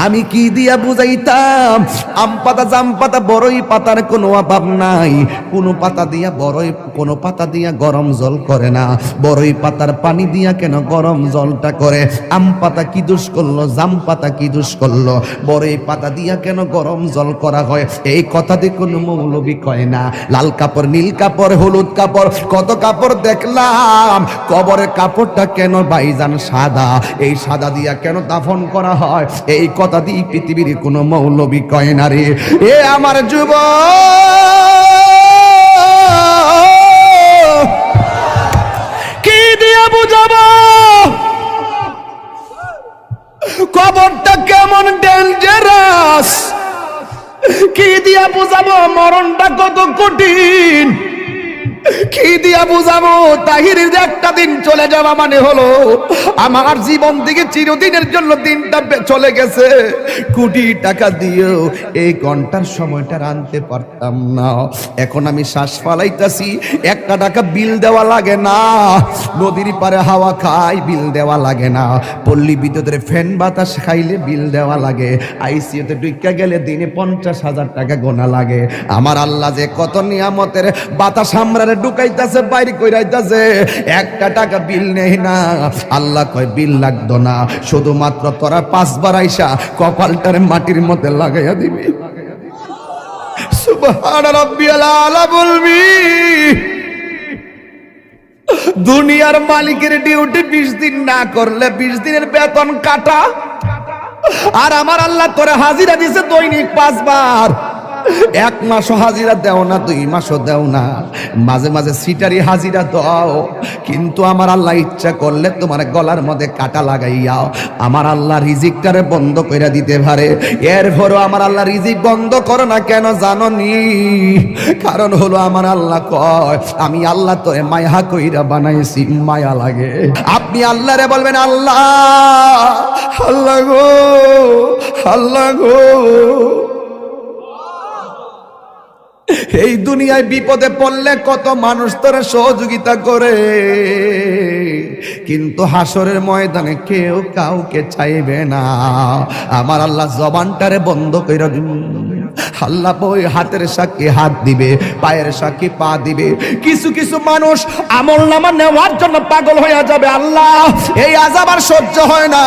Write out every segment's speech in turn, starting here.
আমি কি দিয়া বুঝাইতাম? আম পাতা, জাম পাতা, বড়ই পাতার কোনো অভাব নাই। কোনো পাতা দিয়া বড়ই, কোনো পাতা দিয়া গরম জল করে না। বড়ই পাতার পানি দিয়া কেন গরম জলটা করে? আম পাতা কি দোষ করলো? জাম পাতা কি দোষ করলো? বড়ই পাতা দিয়া কেন গরম জল করা হয়? এই কথা দিয়ে কোনো মৌলবি কয় না। লাল কাপড়, নীল কাপড়, হলুদ কাপড়, কত কাপড় দেখলাম। কবরের কাপড়টা কেন ভাইজান সাদা? এই সাদা দিয়া কেন দাফন করা হয়? এই কথা দিয়ে পৃথিবীর কোনো মৌলবি কয় না রে। এ আমার যুবক, কি দিয়ে বুঝাবো কবরটা কেমন ডেঞ্জারাস? কি দিয়া বুঝাবো মরণটা কত কঠিন? কি দিয়া বুঝাবো তাহিরের একটা দিন চলে যাওয়া মানে হলো আমার জীবন থেকে চিরদিনের জন্য দিনটা চলে গেছে। কোটি টাকা দিয়েও এই ঘন্টার সময়টা আনতে পারতাম না। এখন আমি শ্বাস ফালাইতাছি, 1 টাকা বিল দেওয়া লাগে না। নদীর পারে হাওয়া খাই, বিল দেওয়া লাগে না। পল্লী বিদ্যুতের ফ্যান বাতাস খাইলে বিল দেওয়া লাগে। আইসিইউতে ঢুকা গেলে দিনে 50,000 টাকা গোনা লাগে। আমার আল্লাহ যে কত নিয়ামতের বাতাস আমরা ঢুকাইতাছে, বাইরে কইরাইতাছে, 1 টাকা বিল নেই না। আল্লাহ কয় বিল লাগতো না, শুধুমাত্র তোরা 5 বার আইসা কপালটারে মাটির মধ্যে লাগাইয়া দিবি। সুবহান রাব্বিয়াল আলা বলবি। দুনিয়ার মালিকের ডিউটি 20 দিন না করলে 20 দিনের বেতন কাটা। আর আমার আল্লাহ তোরে হাজিরা দিছে দৈনিক 5 বার। 1 মাসও হাজিরা দেও না, 2 মাসও দেও না, মাঝে মাঝে সিটারি হাজিরা দাও। কিন্তু আমার আল্লাহ ইচ্ছা করলে তোমার গলার মধ্যে কাটা লাগাইয়া আমার আল্লাহ রিজিকটারে বন্ধ করে দিতে পারে। এরপরও আমার আল্লাহ রিজিক বন্ধ করে না কেন জানো নি? কারণ হলো আমার আল্লাহ কয় আমি আল্লাহ তোরে মায়া কইরা বানাইছি, মায়া লাগে। আপনি আল্লাহরে বলবেন আল্লাহ, আল্লাহ গো, আল্লাহ গো। এই দুনিয়ায় বিপদে পড়লে কত মানুষ তোরা সহযোগিতা করে, কিন্তু হাসরের ময়দানে কেউ কাউকে চাইবে না। আমার আল্লাহ জবানটারে বন্ধ কইরা আল্লাহ ওই হাতের সাক্ষী হাত দিবে, পায়ের সাক্ষী পা দিবে। কিছু কিছু মানুষ আমলনামা নেওয়ার জন্য পাগল হয়ে যাবে। আল্লাহ এই আযাব আর সহ্য হয় না,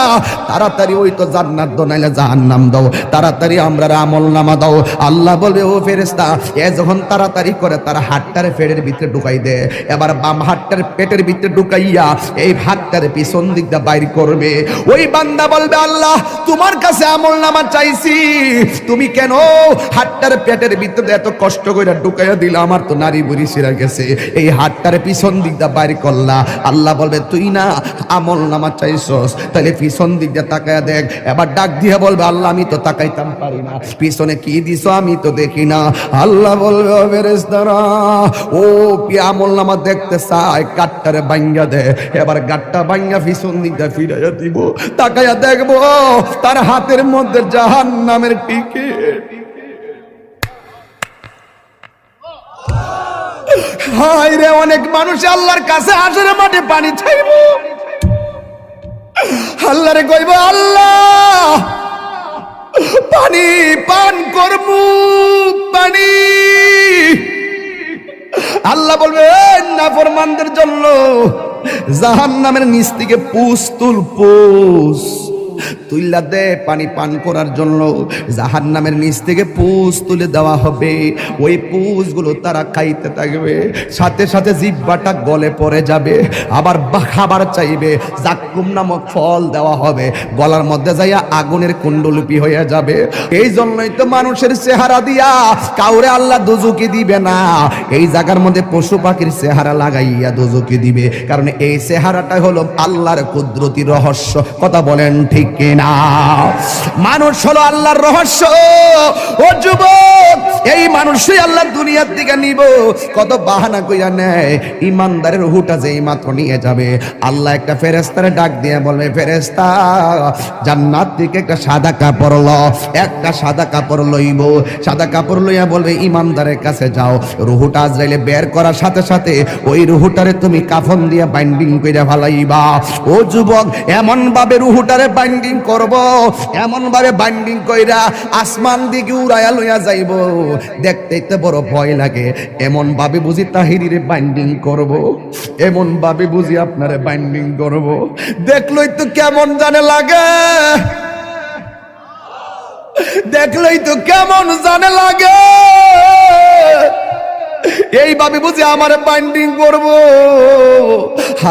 তাড়াতাড়ি ওই তো জান্নাত দাও নাইলে জাহান্নাম দাও, তাড়াতাড়ি আমরা আমলনামা দাও। আল্লাহ বলবে ও ফেরেশতা, এ যখন তাড়াতাড়ি করে তার হাতটারে পেটের ভিতরে ঢুকাই দে। এবার বাম হাতটারে পেটের ভিতরে ঢুকাইয়া এই হাতটারে পিছন দিক দিয়ে বাইর করবে। ওই বান্দা বলবে আল্লাহ তোমার কাছে আমলনামা চাইছি, তুমি কেন হাতটার পেটের ভিতরে এত কষ্ট করে ঢুকাইয়া দিলা? আমার তো নারী বুড়ি ছিঁড়া গেছে, এই হাতটারে পিছন দিক দিয়ে বাইর করলা। আল্লাহ বলবে তুই না আমলনামা চাইছস, তাহলে পিছন দিক দিয়ে তাকায়া দেখ। এবার ডাক দিয়ে বলবে আল্লাহ আমি তো তাকাইতাম পারি না, পিছনে কি দিছো আমি তো দেখি না। আল্লাহ বলবে ও ফেরেশতারা, ও কি আমলনামা দেখতে চায়? গাটটারে ভাঙ্গা দে। এবার গাটটা ভাঙ্গা পিছন দিক দিয়ে ফিরাইয়া দিব, তাকায়া দেখবো তার হাতের মধ্যে জাহান্নামের টিকিট। হায় রে, অনেক মানুষ আল্লাহর কাছে হাসরের মাঠে পানি চাইব, আল্লাহরে কইব আল্লাহ পানি পান করবো, পানি। আল্লাহ বলবে নাফরমানদের জন্য জাহান্নামের নিচ থেকে পুষ তুল, পুষ তুইলা দে পানি পান করার জন্য। জাহান্নামের নিচ থেকে পুষ তুলে দেওয়া হবে, ওই পুষগুলো তারা খাইতে থাকবে, সাথে সাথে জিহ্বাটা গলে পড়ে যাবে। আবার খাবার চাইবে, জাক্কুম নামক ফল দেওয়া হবে, গলার মধ্যে যাইয়া আগুনের কুণ্ডলিপি হয়ে যাবে। এই জন্যই তো মানুষের চেহারা দিয়া কাউরে আল্লাহ দোজখে দিবে না, এই জায়গার মধ্যে পশু পাখির চেহারা লাগাইয়া দোজখে দিবে। কারণ এই চেহারাটা হলো আল্লাহর কুদরতি রহস্য। কথা বলেন ঠিক কিনা? মানুষ হলো আল্লাহর রহস্য। ও যুবক, এই মানুষই আল্লাহ দুনিয়ার দিকে নিব, কত বাহানা কইরা নেয়। ইমানদারের রূহটা যেই মাত্র নিয়ে যাবে, আল্লাহ একটা ফেরেশতারে ডাক দিয়ে বলবে ফেরেশতা জান্নাত থেকে একটা সাদা কাপড় ল। একটা সাদা কাপড় লইব, সাদা কাপড় লইয়া বলবে ইমানদারের কাছে যাও। রূহটা আজরাইলে বের করার সাথে সাথে ওই রূহটারে তুমি কাফন দিয়ে বাইন্ডিং কইরা ফেলাইবা। ও যুবক, এমন ভাবে রূহটারে বাইন্ডিং করব, এমন ভাবে বাইন্ডিং কইরা আসমান দিকে উড়াইয়া লইয়া যাইব, দেখতেই তো বড় ভয় লাগে। এমন ভাবে বুঝি তাহিরিরে বাইন্ডিং করব, এমন ভাবে বুঝি আপনারে বাইন্ডিং করব, দেখলই তো কেমন জানে লাগে, দেখলেই তো কেমন জানে লাগে। এইভাবে বুঝি আমার বাইন্ডিং করব।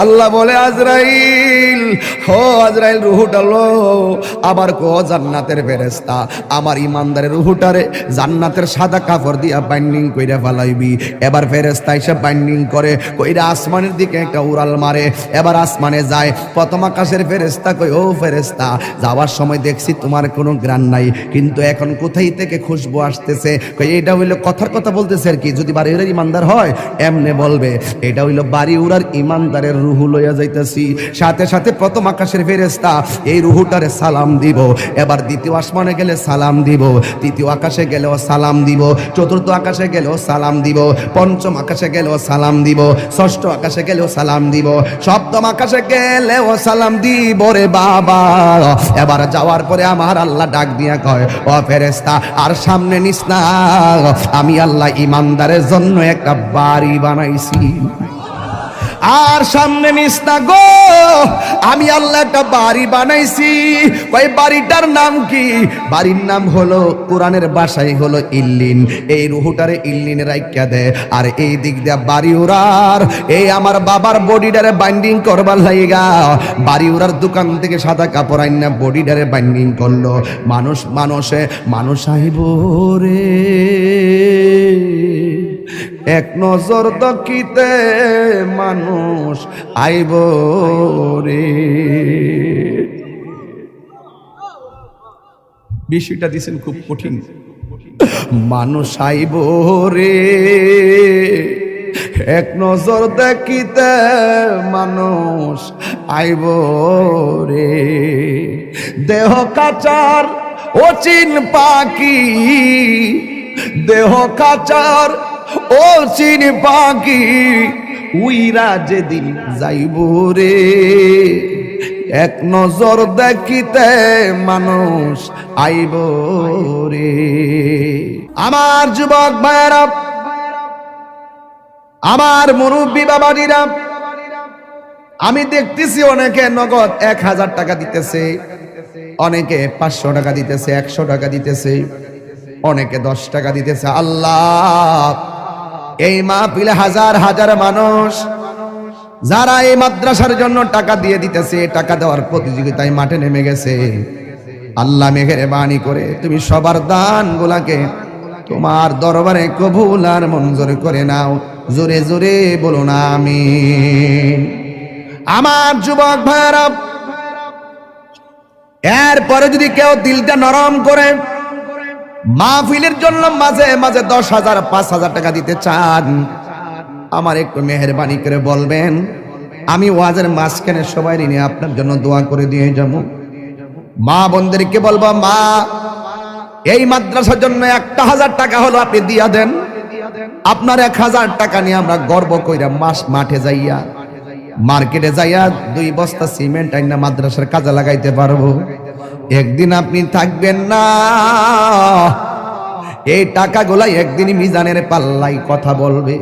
আল্লাহ বলে আজরাইল, হো আজরাইল রুহুটা লো। আবার কো জান্নাতের ফেরেশতা আমার ইমানদারের রুহুটারে জান্নাতের সাদা কাপড় দিয়া বাইন্ডিং কইরা ফেলাইবি। এবার ফেরেশতা এসে বাইন্ডিং করে কইরা আসমানের দিকে একটা উড়াল মারে। এবার আসমানে যায়, প্রথম আকাশের ফেরেশতা কই, ও ফেরেশতা যাওয়ার সময় দেখছি তোমার কোনো গ্রাণ নাই, কিন্তু এখন কোথায় থেকে খুশবু আসতেছে? কই এটা হইলো কথার কথা বলতেছে আর কি, যদি বাড়ি উড়ার ইমানদার হয় এমনে বলবে এটা হইলো বাড়ি উড়ার ইমানদারের রুহু লইয়া যাইতেছি। সাথে সাথে প্রথম আকাশের ফেরেশতা এই রুহুটারে সালাম দিব। এবার দ্বিতীয় আসমানে গেলে সালাম দিব, তৃতীয় আকাশে গেলেও সালাম দিব, চতুর্থ আকাশে গেলেও সালাম দিব, পঞ্চম আকাশে গেলেও সালাম দিব, ষষ্ঠ আকাশে গেলেও সালাম দিব, সপ্তম আকাশে গেলেও সালাম দিব রে বাবা। এবার যাওয়ার পরে আমার আল্লাহ ডাক দিয়া কয়, ও ফেরেশতা আর সামনে নিস না, আমি আল্লাহ ইমানদারের জন্য একটা বাড়ি বানাইছি। আর সামনে নিস না গো, আমি আল্লাহ একটা বাড়ি বানাইছি। ওই বাড়িটার নাম কি? বাড়ির নাম হলো কোরআনের ভাষায় হলো ইল্লিন। এই রুহুটারে ইল্লিনে রাইখা দে। আর এই দিক দিয়ে বাড়ি উড়ার এই আমার বাবার বডিটারে বাইন্ডিং করবার লাইগা বাড়ি উড়ার দোকান থেকে সাদা কাপড় আইনা বডিটারে বাইন্ডিং করলো। মানুষ আইব রে এক নজর দকিতে, মানুষ আইব রে। বিষয়টা দিছেন খুব কঠিন। মানুষ আইব রে এক নজর দেখিতে, মানুষ আইব রে। দেহ কাচার অচিন পাখি, দেহ কাচার ও চিন পাখি উইরা যেদিন যাইব রে, এক নজর দেখিতে মানুষ আইব রে। আমার যুবক ভাইরা, আমার মুরব্বী বাবাজিরা, আমি দেখতেছি অনেকে নগদ 1000 টাকা দিতেছে, অনেকে 500 টাকা দিতেছে, 100 টাকা দিতেছে, অনেকে 10 টাকা দিতেছে। আল্লাহ এই মাহফিলে হাজার হাজার মানুষ যারা এই মাদ্রাসার জন্য টাকা দিয়ে দিতেছে, টাকা দেওয়ার প্রতিযোগিতায় মাঠে নেমে গেছে। আল্লাহ মেহেরবানি করে তুমি সবার দান গুলাকে তোমার দরবারে কবুল আর মঞ্জুর করে নাও। জোরে জোরে বলো না আমিন। আমার যুবক ভাইরা, এরপরে যদি কেউ দিলটা নরম করে মাহফিলের জন্য মাঝে মাঝে 10,000 5,000 টাকা দিতে চান, আমার একটু মেহেরবানি করে বলবেন, আমি ওয়াজের মাঝখানে সবাই নিয়ে আপনার জন্য দোয়া করে দিয়ে যাব। মা বোনদেরকে বলবো, মা এই মাদ্রাসার জন্য 1,000 টাকা হলো আপনি দিয়া দেন। আপনার 1,000 টাকা নিয়ে আমরা গর্ব কইরা মাঠে যাইয়া মার্কেটে যাইয়া 2 বস্তা সিমেন্ট আইনা মাদ্রাসার কাজে লাগাইতে পারবো। একদিন আপনি থাকবেন না, এই টাকাগুলা একদিন মিজানের পাল্লাই কথা বলবে।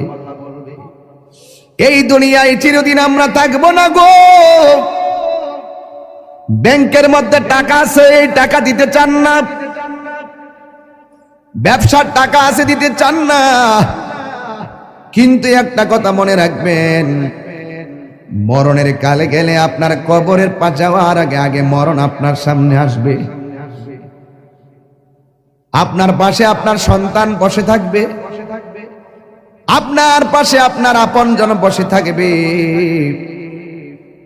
এই দুনিয়ায় চিরদিন আমরা থাকবো না গো। ব্যাংকের মধ্যে টাকা আছে, এই টাকা দিতে চান না, ব্যবসার টাকা আছে দিতে চান না, কিন্তু একটা কথা মনে রাখবেন, মরণের কালে গেলে আপনার কবরের পা যাওয়ার আগে আগে মরণ আপনার সামনে আসবে। আপনার পাশে আপনার সন্তান বসে থাকবে, আপনার পাশে আপনার আপনজন বসে থাকবে,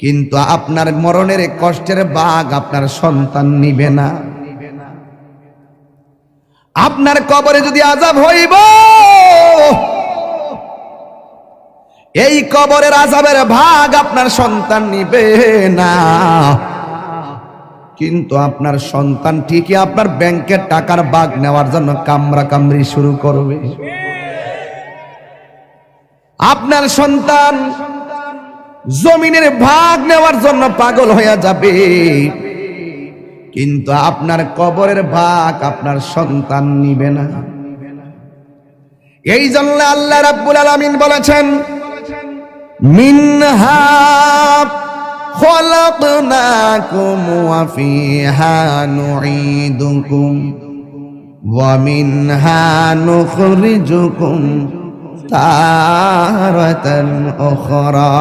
কিন্তু আপনার মরণের কষ্টের ভাগ আপনার সন্তান নিবে না। আপনার কবরে যদি আযাব হইব, এই কবরের আযাবের ভাগ আপনার সন্তান নিবে না, কিন্তু আপনার সন্তান ঠিকই আপনার ব্যাংকের টাকার ভাগ নেওয়ার জন্য কামরা কামড়ি শুরু করবে। আপনার সন্তান জমিনের ভাগ নেওয়ার জন্য পাগল হয়ে যাবে, কিন্তু আপনার কবরের ভাগ আপনার সন্তান নিবে না। এই জন্য আল্লাহ রাব্বুল আলামিন বলেছেন, মিনহা খলাকনাকুম ওয়া ফিহা নুঈদুকুম ওয়া মিনহা নুখরিজুকুম তারাতান উখরা।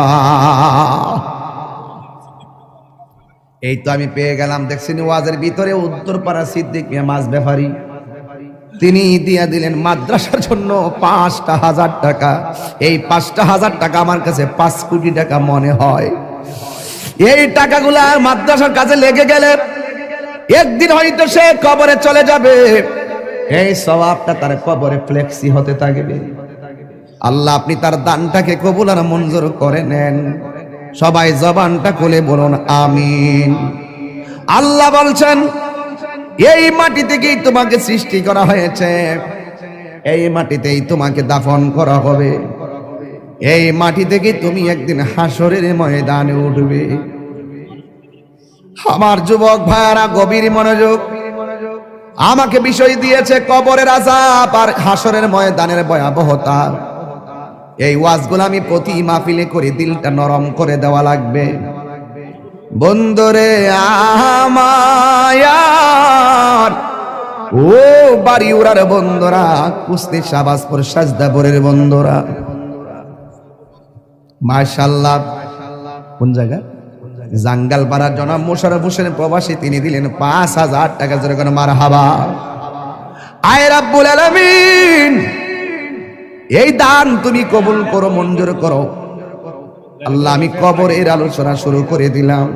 এই তো আমি পেয়ে গেলাম। দেখছেন ওয়াজের ভিতরে উত্তরপাড়া সিদ্দিক মিয়া মাছ ব্যাপারী, তিনি দিয়া দিলেন মাদ্রাসার জন্য ৫,০০০ টাকা। এই ৫,০০০ টাকা আমার কাছে ৫ কোটি টাকা মনে হয়। এই টাকাগুলা মাদ্রাসার কাজে লেগে গেলে একদিন হয়তো সে কবরে চলে যাবে, এই সওয়াবটা তার কবরে ফ্লেক্সি হতে থাকবে। আল্লাহ আপনি তার দানটাকে কবুল আর মঞ্জুর করে নেন। সবাই জবানটা খুলে বলুন আমিন। আল্লাহ বলছেন, এই মাটি থেকেই তোমাকে সৃষ্টি করা হয়েছে, এই মাটিতেই তোমাকে দাফন করা হবে, এই মাটি থেকে তুমি একদিন হাসরের ময়দানে উঠবে। আমার যুবক ভাইরা গভীর মনোযোগ, আমাকে বিষয় দিয়েছে কবরের আযাব আর হাসরের ময়দানের ভয়াবহতা। এই ওয়াজগুলো আমি প্রতি মাহফিলে করে দিলটা নরম করে দেওয়া লাগবে। বন্ধুরে আমার, ও বাড়ি উড়ার বন্ধুরা, কুস্তি শাহবাজপুর সাজদাপুরের বন্ধুরা, মাশাআল্লাহ। কোন জায়গা? জাঙ্গালপাড়ার জনাব মোশাররফ হোসেন প্রবাসী, তিনি দিলেন ৫,০০০ টাকা। জোরে করে মারহাবা। আয় রাব্বুল আলামিন, এই দান তুমি কবুল করো, মঞ্জুর করো। আল্লাহ আমি কবরের আলোচনা শুরু করে দিলাম।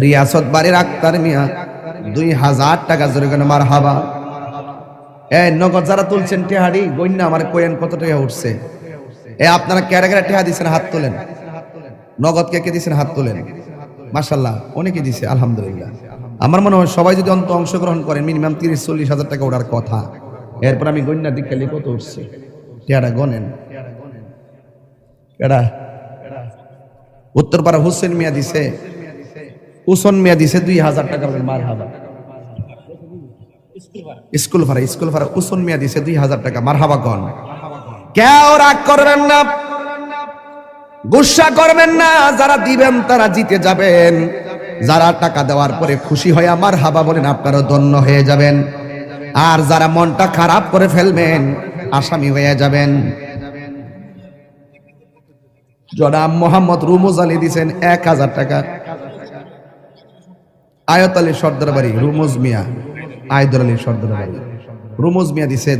রিয়াসত বাড়ির আক্তার মিয়া ২,০০০ টাকা। জোরে করে মারহাবা। এই নগদ যারা তুলছেন টেহাড়ি গইন্না আমার কোয়েন কত টাকা উঠছে? আপনারা ক্যারে ক্যারে টেহা দিচ্ছেন, হাত তোলেন। নগদ কে কে দিচ্ছেন, হাত তোলেন। মাশাআল্লাহ, অনেকে দিছে, আলহামদুলিল্লাহ। আমার মনে হয় সবাই যদি অংশগ্রহণ করেন মিনিমাম ৩০-৪০ হাজার টাকা ওঠার কথা। এরপর আমি গইন্না দিক খালি কত উঠছে টেহাটা গনেন। এরা উত্তরপাড়া হুসেন মিয়া দিছে, উসন মিয়া দিছে ২,০০০ টাকা। মারহাবা। স্কুল ভাড়া উসন মিয়া দিছে ২,০০০ টাকা। মারহাবা গন। কেউ রাগ করবেন না, গুসা করবেন না। যারা দিবেন তারা জিতে যাবেন, যারা টাকা দেওয়ার পরে খুশি হয়ে আমার হাবা বলেন আপনারা ধন্য হয়ে যাবেন। আর যারা মনটা খারাপ করে ফেলবেন আসামি হয়ে যাবেন। জনাব মোহাম্মদ রুমুজ আলী দিছেন ১,০০০ টাকা। আয়ত আলী সর্দার বাড়ি, রুমুজ মিয়া, আয়দুল আলী সর্দার বাড়ি, রুমুজ মিয়া দিছে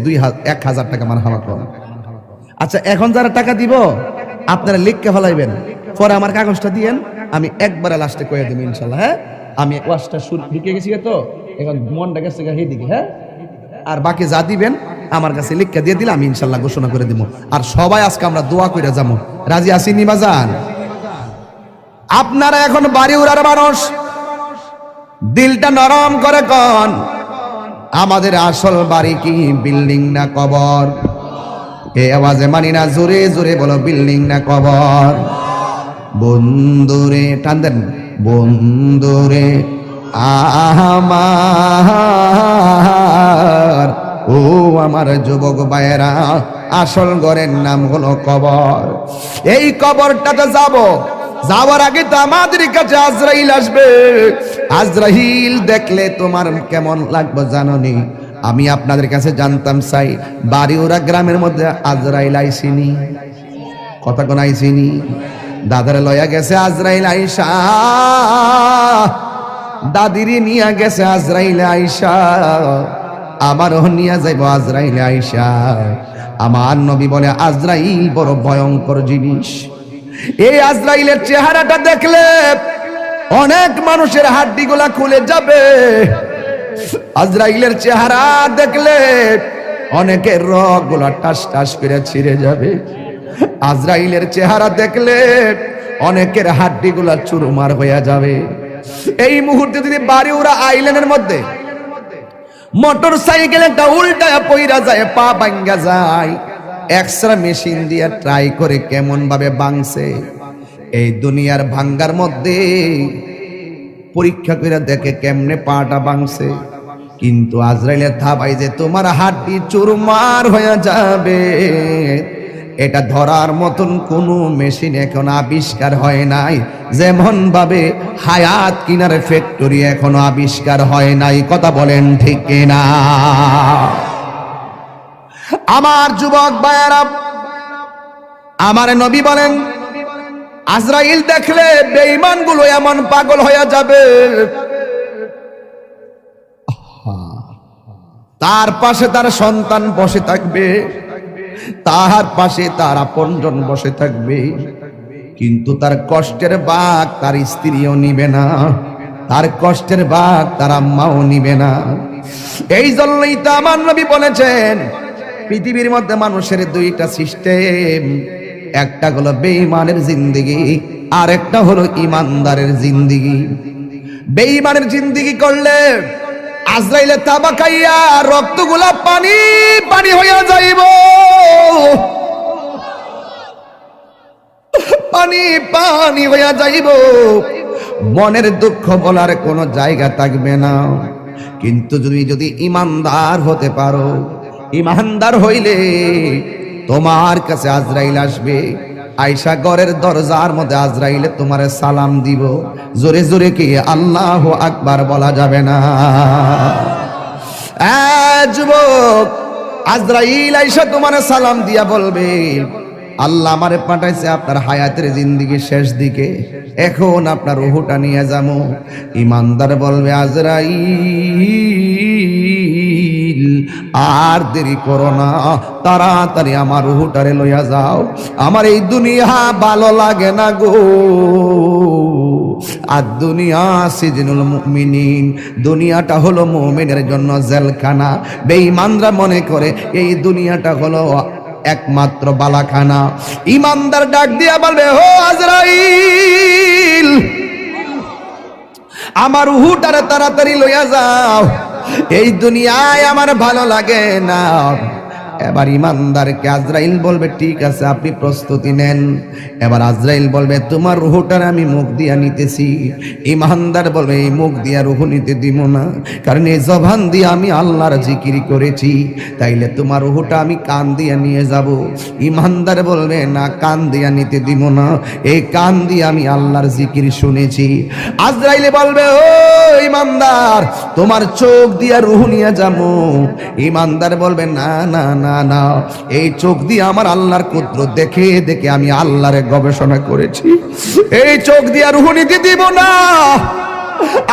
১,০০০ টাকা। মারহাবা কর। আচ্ছা, এখন যারা টাকা দিব আপনারা লিখকে ফেলাইবেন, পরে আমার কাগজটা দিয়েন, আমি একবারে লাস্টে কয়ে দেব ইনশাল্লাহ। হ্যাঁ, আমি ওয়াজটা শুরু ঢুকে গেছি তো, এখন মনটা গেছে দিকে। হ্যাঁ, আর বাকি যা দিবেন আমার কাছে লিখকে দিয়ে দিলে আমি ইনশাল্লাহ ঘোষণা করে দিব। আর সবাই আজকে আমরা দোয়া করে যাবো। রাজি আছি নিবাজান? আপনারা এখন বাড়ি উড়ার মানুষ, দিলটা নরম করে কন, আমাদের আসল বাড়ি কি বিল্ডিং না কবর? এই আওয়াজে মানি না, জোরে জোরে বলো, বিল্ডিং না কবর? বন্ধুরে টান দেন, বন্ধুরে আমার, ও আমার যুবক ভাইয়েরা, আসল ঘরের নাম হলো কবর। এই কবরটাতে যাওয়ার আগে তো আমাদের কাছে আজরাইল আসবে। আজরাইল দেখলে তোমার কেমন লাগবে জানোনি? আমি আপনাদের কাছে জানতাম চাই, বাড়িওরা গ্রামের মধ্যে আজরাইল আইসিনি? কথা কোন আইসিনি? দাদারে লয়া গেছে আজরাইল আইসা, দাদিরে নিয়া গেছে আজরাইল আইসা, আমারও নিয়া যাইব আজরাইল আইসা। আমার নবী বলে আজরাইল বড় ভয়ঙ্কর জিনিস। এই আজরাইলের চেহারাটা দেখলে অনেক মানুষের হাড্ডিগুলা খুলে যাবে। আজরাইলের চেহারা দেখলে অনেকের রগ গুলা টাস টাস করে ছিঁড়ে যাবে। আজরাইলের চেহারা দেখলে অনেকের হাড্ডি গুলা চুরমার হয়ে যাবে। এই মুহূর্তে যদি বাড়িউড়া আইল্যান্ডের মধ্যে মোটর সাইকেল একটা উল্টায় পইরা যায়, পা ভাঙ্গা যায়, এক্সরে মেশিন দিয়ে ট্রাই করে কেমন ভাবে ভাঙছে। এই দুনিয়ার ভাঙ্গার মধ্যে পরীক্ষা করে দেখে কেমনে পাটা ভাঙছে। কিন্তু আজরাইলের থাবাই যে তোমার হাড্ডি চুরমার হয়ে যাবে, এটা ধরার মতন কোনো মেশিন এখন আবিষ্কার হয় নাই, যেমন ভাবে হায়াত কিনার ফ্যাক্টরি এখনো আবিষ্কার হয় নাই। কথা বলেন ঠিক কিনা? আমার যুবক ভাইয়েরা, আমার নবী বলেন আজরাইল দেখলে বেঈমানগুলো এমন পাগল হয়ে যাবে, তার পাশে তার সন্তান বসে থাকবে, তার পাশে তার আপনজন বসে থাকবে, কিন্তু তার কষ্টের ভাগ তার স্ত্রীও নিবে না, তার কষ্টের ভাগ তার আম্মাও নিবে না। এই জন্যই তো আমার নবী বলেছেন পৃথিবীর মধ্যে মানুষের দুইটা সিস্টেম, একটা হলো বেঈমানের জিন্দেগি, আর একটা হলো ইমানদারের জিন্দেগি। বেঈমানের জিন্দেগি করলে আজরাইলে তাবা খাইয়া রক্তগুলা পানি পানি হইয়া যাইব, পানি পানি হইয়া যাইব, মনের দুঃখ বলার কোনো জায়গা থাকবে না। কিন্তু যদি ইমানদার হতে পারো, ইমানদার হইলে তোমার কাছে আজরাইল আসবে, আয়েশা ঘরের দরজার মধ্যে আজরাইলে তোমারে সালাম দিব, জোরে জোরে কি আল্লাহু আকবার বলা যাবে না? যুবক, আজরাইল আয়েশা তোমারে সালাম দিয়া বলবে আল্লাহ আমারে পাঠাইছে আপনার হায়াতের জিন্দেগি শেষ দিকে, এখন আপনার রূহটা নিয়ে যাবো। ইমানদার বলবে আজরাইল আর দেরি করো না, তাড়াতাড়ি আমার রূহটারে লইয়া যাও, আমার এই দুনিয়া ভালো লাগে না গো। আর দুনিয়া সিজনুল মুমিনিন, দুনিয়াটা হলো মুমিনের জন্য জেলখানা। বেঈমানরা মনে করে এই দুনিয়াটা হলো একমাত্র বালাখানা। ইমানদার ডাক দিয়া বলবে ও আজরাইল, আমার রূহটারে তাড়াতাড়ি লইয়া যাও, এই দুনিয়ায় আমার ভালো লাগে না। এবার ইমানদারকে আজরাইল বলবে ঠিক আছে আপনি প্রস্তুতি নেন। এবার আজরাইল বলবে তোমার রূহটার আমি মুখ দিয়া নিতেছি। ইমানদার বলবে এই মুখ দিয়া রূহ নিতে দিব না, কারণ এই জবান দিয়ে আমি আল্লাহর জিকির করেছি, তাইলে তোমার রূহটা আমি কান দিয়া নিয়ে যাব। ইমানদার বলবে না, কান দিয়া নিতে দিব না, এই কান দিয়ে আমি আল্লাহর জিকির শুনেছি। আজরাইল বলবে ও ইমানদার তোমার চোখ দিয়া রূহ নিয়ে যাবো। ইমানদার বলবে না না না না, এই চোখ দিয়ে আমার আল্লাহর কুদরত দেখে দেখে আমি আল্লাহরে গবেষণা করেছি, এই চোখ দিয়ে রূহ নিতে দিব না।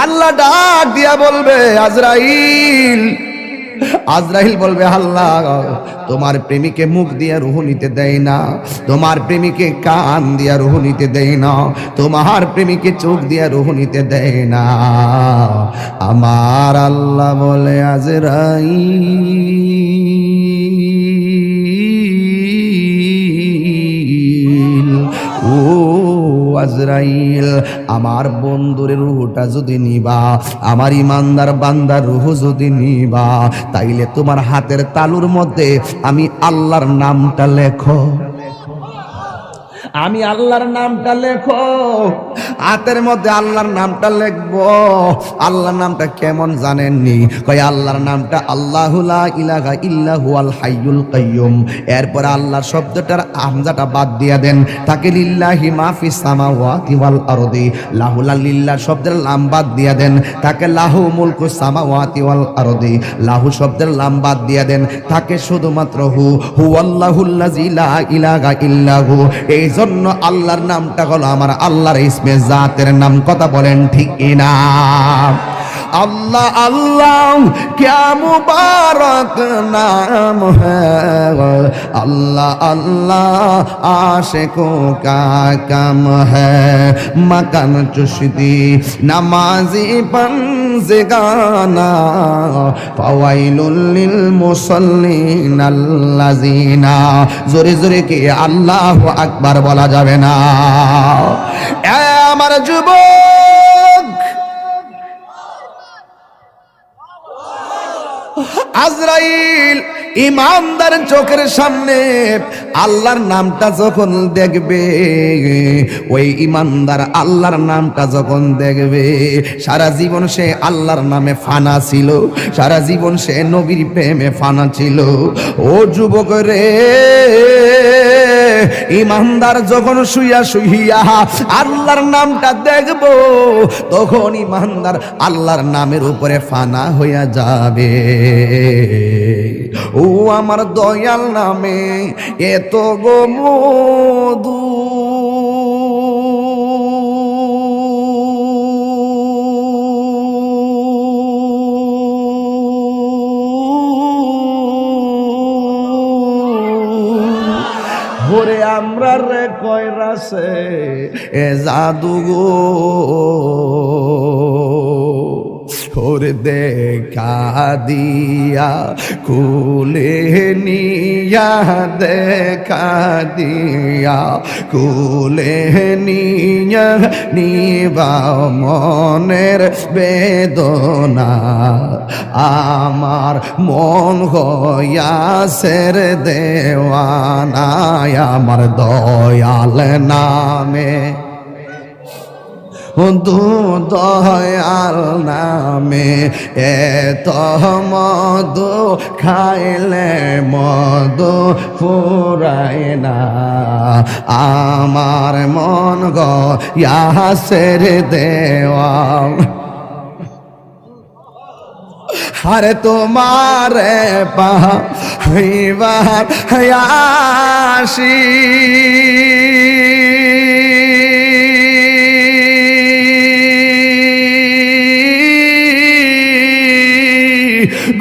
আল্লাহ ডাক দিয়া বলবে আজরাইল, আজরাইল বলবে আল্লাহ তোমার প্রেমিকে মুখ দিয়ে রূহ নিতে দেয় না, তোমার প্রেমিকে কান দিয়া রূহ নিতে দেয় না, তোমার প্রেমিকে চোখ দিয়া রূহ নিতে দেয় না। আমার আল্লাহ বলে আজরাইল, ও আজরাইল আমার বন্ধুর রূহটা যদি নিবা, আমার ইমানদার বান্দার রূহ যদি নিবা, তাইলে তোমার হাতের তালুর মধ্যে আমি আল্লাহর নামটা লেখো, আমি আল্লাহর নামটা লেখো, হাতের মধ্যে আল্লাহর নামটা লিখবো। আল্লাহর নামটা কেমন জানেননি? কয় আল্লাহর নামটা আল্লাহু লা ইলাহা ইল্লা হুয়াল হাইয়ুল কাইয়ুম। এরপর আল্লাহর শব্দটার হামজাটা বাদ দিয়া দেন, তাকে লিল্লাহি মা ফিস সামাওয়াতি ওয়াল আরদি, লাহু লিল্লাহ শব্দের লাম বাদ দিয়া দেন, তাকে লাহু মুলকুস সামাওয়াতি ওয়াল আরদি, লাহু শব্দের লাম বাদ দিয়া দেন, তাকে শুধুমাত্র হুয়াল্লাহুল্লাযী লা ইলাহা ইল্লা হু। এই জন্য আল্লাহর নামটা হলো আমার আল্লাহর ইসমে জাতের নাম। কথা বলেন ঠিক না? अल्लाह अल्लाह क्या मुबारक नाम है, अल्लाह अल्लाह आशिकों का काम है। मकान चुश्ती नमाजी पंज़गाना फवाइलुल लिल मुसल्लिन अल्लज़ीना। जोरे जोरे के अल्लाहु আকবার বলা যাবে না। আমার যুবক আজরাইল ইমানদার চোখের সামনে আল্লাহর নামটা যখন দেখবে, ওই ইমানদার আল্লাহর নামটা যখন দেখবে, সারা জীবন সে আল্লাহর নামে ফানা ছিল, সারা জীবন সে নবীর প্রেমে ফানা ছিল। ও যুবক রে, ইমানদার যখন শুইয়া শুইয়া আল্লাহর নামটা দেখব, তখন ইমানদার আল্লাহর নামের উপরে ফানা হইয়া যাবে। ও আমার দয়াল নামে এত গো মধু, ভোরে আমরা রে কয়রাছে এ জাদু গো, ওরে দেখা দিয়া কুলে নিয়া, দেখা দিয়া কুলে নিয়া, নিবা মনের বেদনা, আমার মন হইয়াছে রে দেওয়ানা, আমার দয়াল নামে দয়াল নামে এত মধু, খাইলে মধু ফুরায় না, আমার মন গয়াসের দেওয়া। আরে তোমার পাইবার হাসি,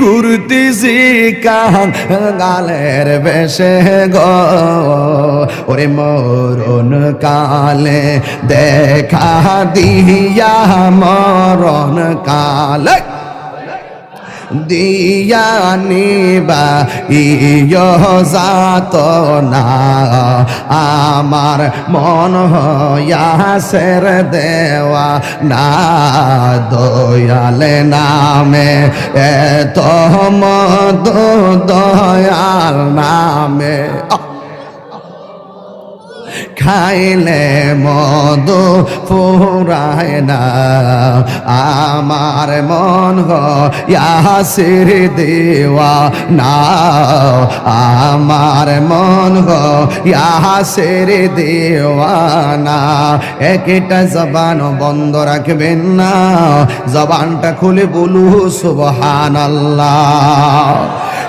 ঘুরতেছি কাঙালের বেশে গো, ওরে মরণ কালে দেখা দিয়া, মরণ কালে দিয়া নিবা ইয় যাত না, আমার মন হইয়াছে রে দেওয়া না, দয়াল নামে এত মধু, দয়াল নামে খাইলে মধু ফুরায় না, আমার মন গয়াসের দেওয়া না, আমার মন গয়াসের দেওয়া না। একটা জবান বন্ধ রাখবেন না, জবানটা খুলে বলু সুবহানাল্লাহ।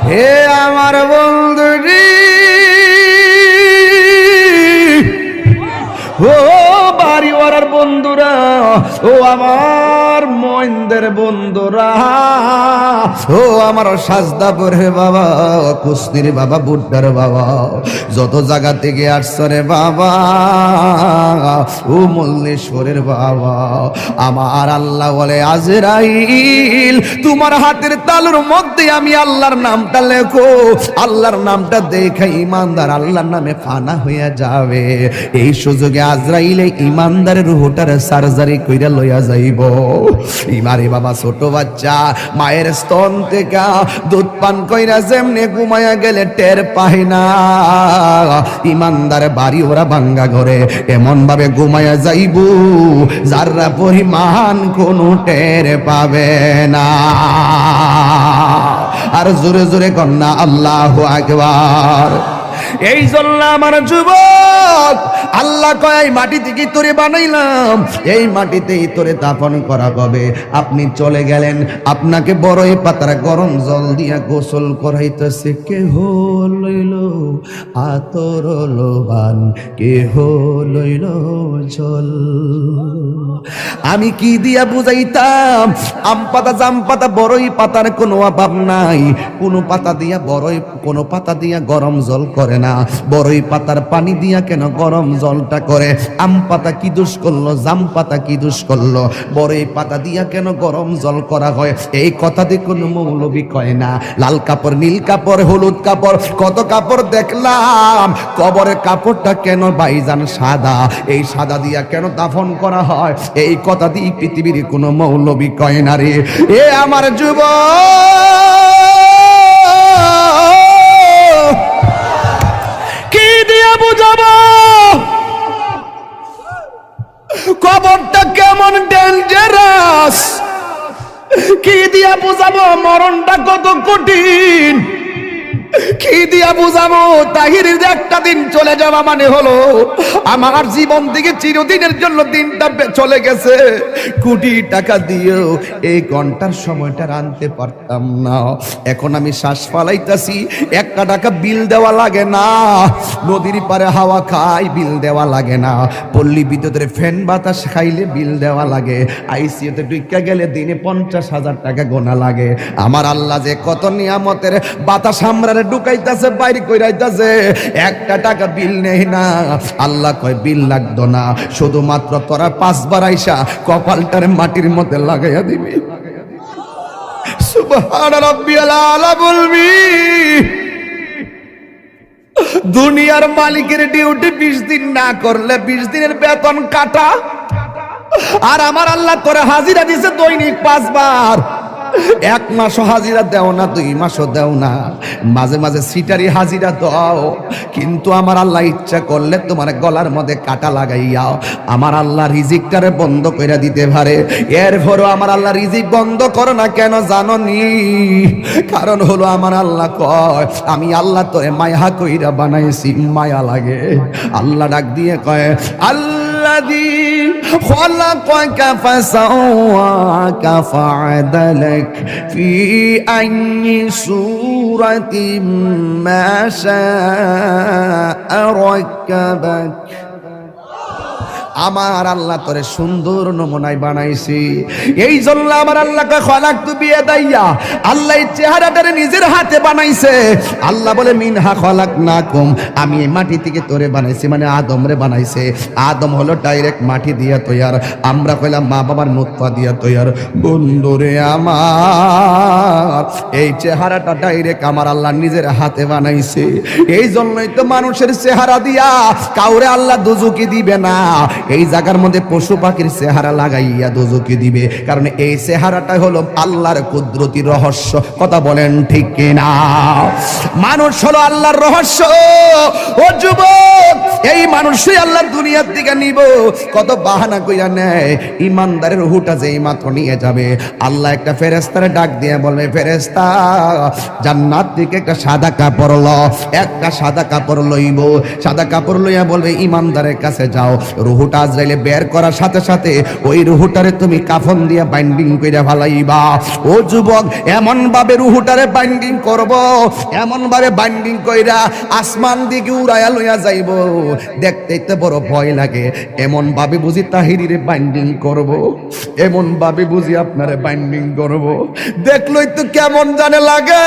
হে আমার বন্ধুরি, ও বাড়িওয়ালার বন্ধুরা, ও আমার মইনদের বন্ধুরা, ও আমার সাজদাপুরের বাবা, কুস্তির বাবা, বুড্ডার বাবা, যত জায়গা থেকে আসছে রে বাবা, ও মল্লেশ্বরের বাবা, আমার আল্লাহ বলে আজরাইল তোমার হাতের তালুর মধ্যে আমি আল্লাহর নামটা লেখো, আল্লাহর নামটা দেখে ইমানদার আল্লাহর নামে ফানা হইয়া যাবে। এই সুযোগে আজরাইলে ইমানদারের রূহটার সার্জারি কইরা লইয়া যাইব। ইমারে বাবা ছোট বাচ্চা মায়ের স্তন থেকে দুধ পান কইরা যেমনে ঘুমায়া গেলে টের পায় না, ইমানদার বাড়ি ওরা ভাঙ্গা ঘরে এমন ভাবে ঘুমায়া যাইব যারা পরিমাণ কোনো টের পাবে না। আর জোরে জোরে কন্যা আল্লাহু আকবার। এই জন্য আমার যুবক আল্লাহ কয় এই মাটি থেকে তোরে বানাইলাম, এই মাটিতেই তোরে দাফন করা হবে। আপনি চলে গেলেন, আপনাকে বড়ই পাতার গরম জল দিয়া গোসল করাইতেছে। কেহ লইল আতর লোবান, কেহ লইল জল। আমি কি দিয়া বুঝাইতাম? আম পাতা, জাম পাতা, বড়ই পাতার কোনো অভাব নাই। কোনো পাতা দিয়া বড়ই, কোনো পাতা দিয়া গরম জল করে করে না, বড়ই পাতার পানি দিয়া কেন গরম জলটা করে? আম পাতা কি দোষ করলো, জাম পাতা কি দোষ করলো, বড়ই পাতা দিয়া কেন গরম জল করা হয়? এই কথা দিয়ে কোনো মৌলবি কয় না। লাল কাপড়, নীল কাপড়, হলুদ কাপড়, কত কাপড় দেখলাম, কবরের কাপড়টা কেন ভাইজান সাদা? এই সাদা দিয়া কেন দাফন করা হয়? এই কথা দিয়ে পৃথিবীর কোনো মৌলবি কয় না রে। এ আমার যুবক, কি দিয়ে বুঝাবো কবরটা কেমন ডেঞ্জারাস? কি দিয়া বুঝাবো মরণটা কত কঠিন? কি দিয়া বুঝাবো তাহিরের একটা দিন চলে যাওয়া মানে হলো আমার জীবন থেকে চিরদিনের জন্য দিনটা চলে গেছে। কোটি টাকা দিয়েও এই ঘন্টার সময়টা আনতে পারতাম না। এখন আমি শ্বাস ফালাইতাছি, একটা টাকা বিল দেওয়া লাগে না। নদীর পারে হাওয়া খাই, বিল দেওয়া লাগে না। পল্লী বিদ্যুতের ফ্যান বাতাস খাইলে বিল দেওয়া লাগে। আইসিইউতে ঢুকা গেলে দিনে 50,000 টাকা গোনা লাগে। আমার আল্লাহ যে কত নিয়ামতের বাতাস আমরা ঢুকাইতাছে, বাইরে কইরাইতাছে, একটা টাকা বিল নেই না। আল্লাহ কয় বিল লাগতো না, শুধুমাত্র তোরা 5 বার আইসা কপালটার মাটির মধ্যে লাগাইয়া দিবি। সুবহান রাব্বিয়াল আলা বলবি। দুনিয়ার মালিকের ডিউটি 20 দিন না করলে 20 দিনের বেতন কাটা। আর আমার আল্লাহ তোরা হাজিরা দিছে দৈনিক 5 বার। 1 মাসও হাজিরা দেও না, 2 মাসও দেও না, মাঝে মাঝে সিটারি হাজিরা দাও। কিন্তু আমার আল্লাহ ইচ্ছা করলে তোমার গলার মধ্যে কাটা লাগাইয়া আমার আল্লাহ রিজিকটারে বন্ধ কইরা দিতে পারে। এরপরও আমার আল্লাহ রিজিক বন্ধ করো না কেন জানো নি? কারণ হলো আমার আল্লাহ কয় আমি আল্লাহ তোরে মায়া কইরা বানাইছি, মায়া লাগে। আল্লাহ ডাক দিয়ে কয় আল্লাযী খলাকাকা ফাসাওয়াকা ফাআদালাক ফি আইয়ি সূরাতিন মা শাআ রাক্কাবাক। আমার আল্লাহ তোরে সুন্দর নমুনায় বানাইছি। এই জন্য আমার আল্লাহকে খলাকতু বিয়াদাইয়া, আল্লাহ এই চেহারাটারে নিজের হাতে বানাইছে। আল্লাহ বলে মিনহা খলাকনাকুম, আমি এই মাটি থেকে তোরে বানাইছি, মানে আদমরে বানাইছে। আদম হলো ডাইরেক্ট মাটি দিয়া তৈয়ার, আমরা কইলাম মা বাবার নুতফা দিয়া তৈয়ার। বন্ধুরে আমার এই চেহারাটা ডাইরেক্ট আমার আল্লাহ নিজের হাতে বানাইছে। এই জন্যই তো মানুষের চেহারা দিয়া কাউরে আল্লাহ দুজকি দিবে না। এই জায়গার মধ্যে পশু পাখির চেহারা লাগাইয়া দোজকে দিবে, কারণ এই চেহারাটা হলো আল্লাহর কুদরতি রহস্য। কথা বলেন ঠিক কিনা? মানুষ হলো আল্লাহর রহস্য। ও যুবক, এই মানুষই আল্লাহ দুনিয়ার দিকে নিব। কত বাহানা কইরা নেয়। ইমানদারের রূহটা যেই মাত্র নিয়ে যাবে, আল্লাহ একটা ফেরেশতারে ডাক দিয়ে বলবে, ফেরেশতা জান্নাত থেকে একটা সাদা কাপড় ল। একটা সাদা কাপড় লইব, সাদা কাপড় লইয়া বলবে ইমানদারের কাছে যাও। রুহুটা আজরাইলে বের করার সাথে সাথে ওই রুহুটারে তুমি কাফন দিয়া বাইন্ডিং কইরা ফালাইবা। ও যুবক, এমন ভাবে রুহুটারে বাইন্ডিং করব, এমন ভাবে বাইন্ডিং কইরা আসমান দিকে উড়াইয়া লইয়া যাইব, দেখতেই তো বড় ভয় লাগে। এমন ভাবে বুঝি তাহিরিরে বাইন্ডিং করব, এমন ভাবে বুঝি আপনারে বাইন্ডিং করব, দেখলই তো কেমন জানে লাগে,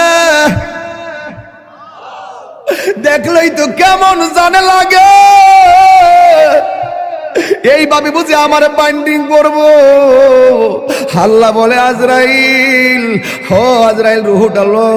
দেখলই তো কেমন জানে লাগে। এইভাবে বুঝি আমার বাইন্ডিং করব। আল্লাহ বলে আজরাইল, হো আজরাইল রুহুটা লো।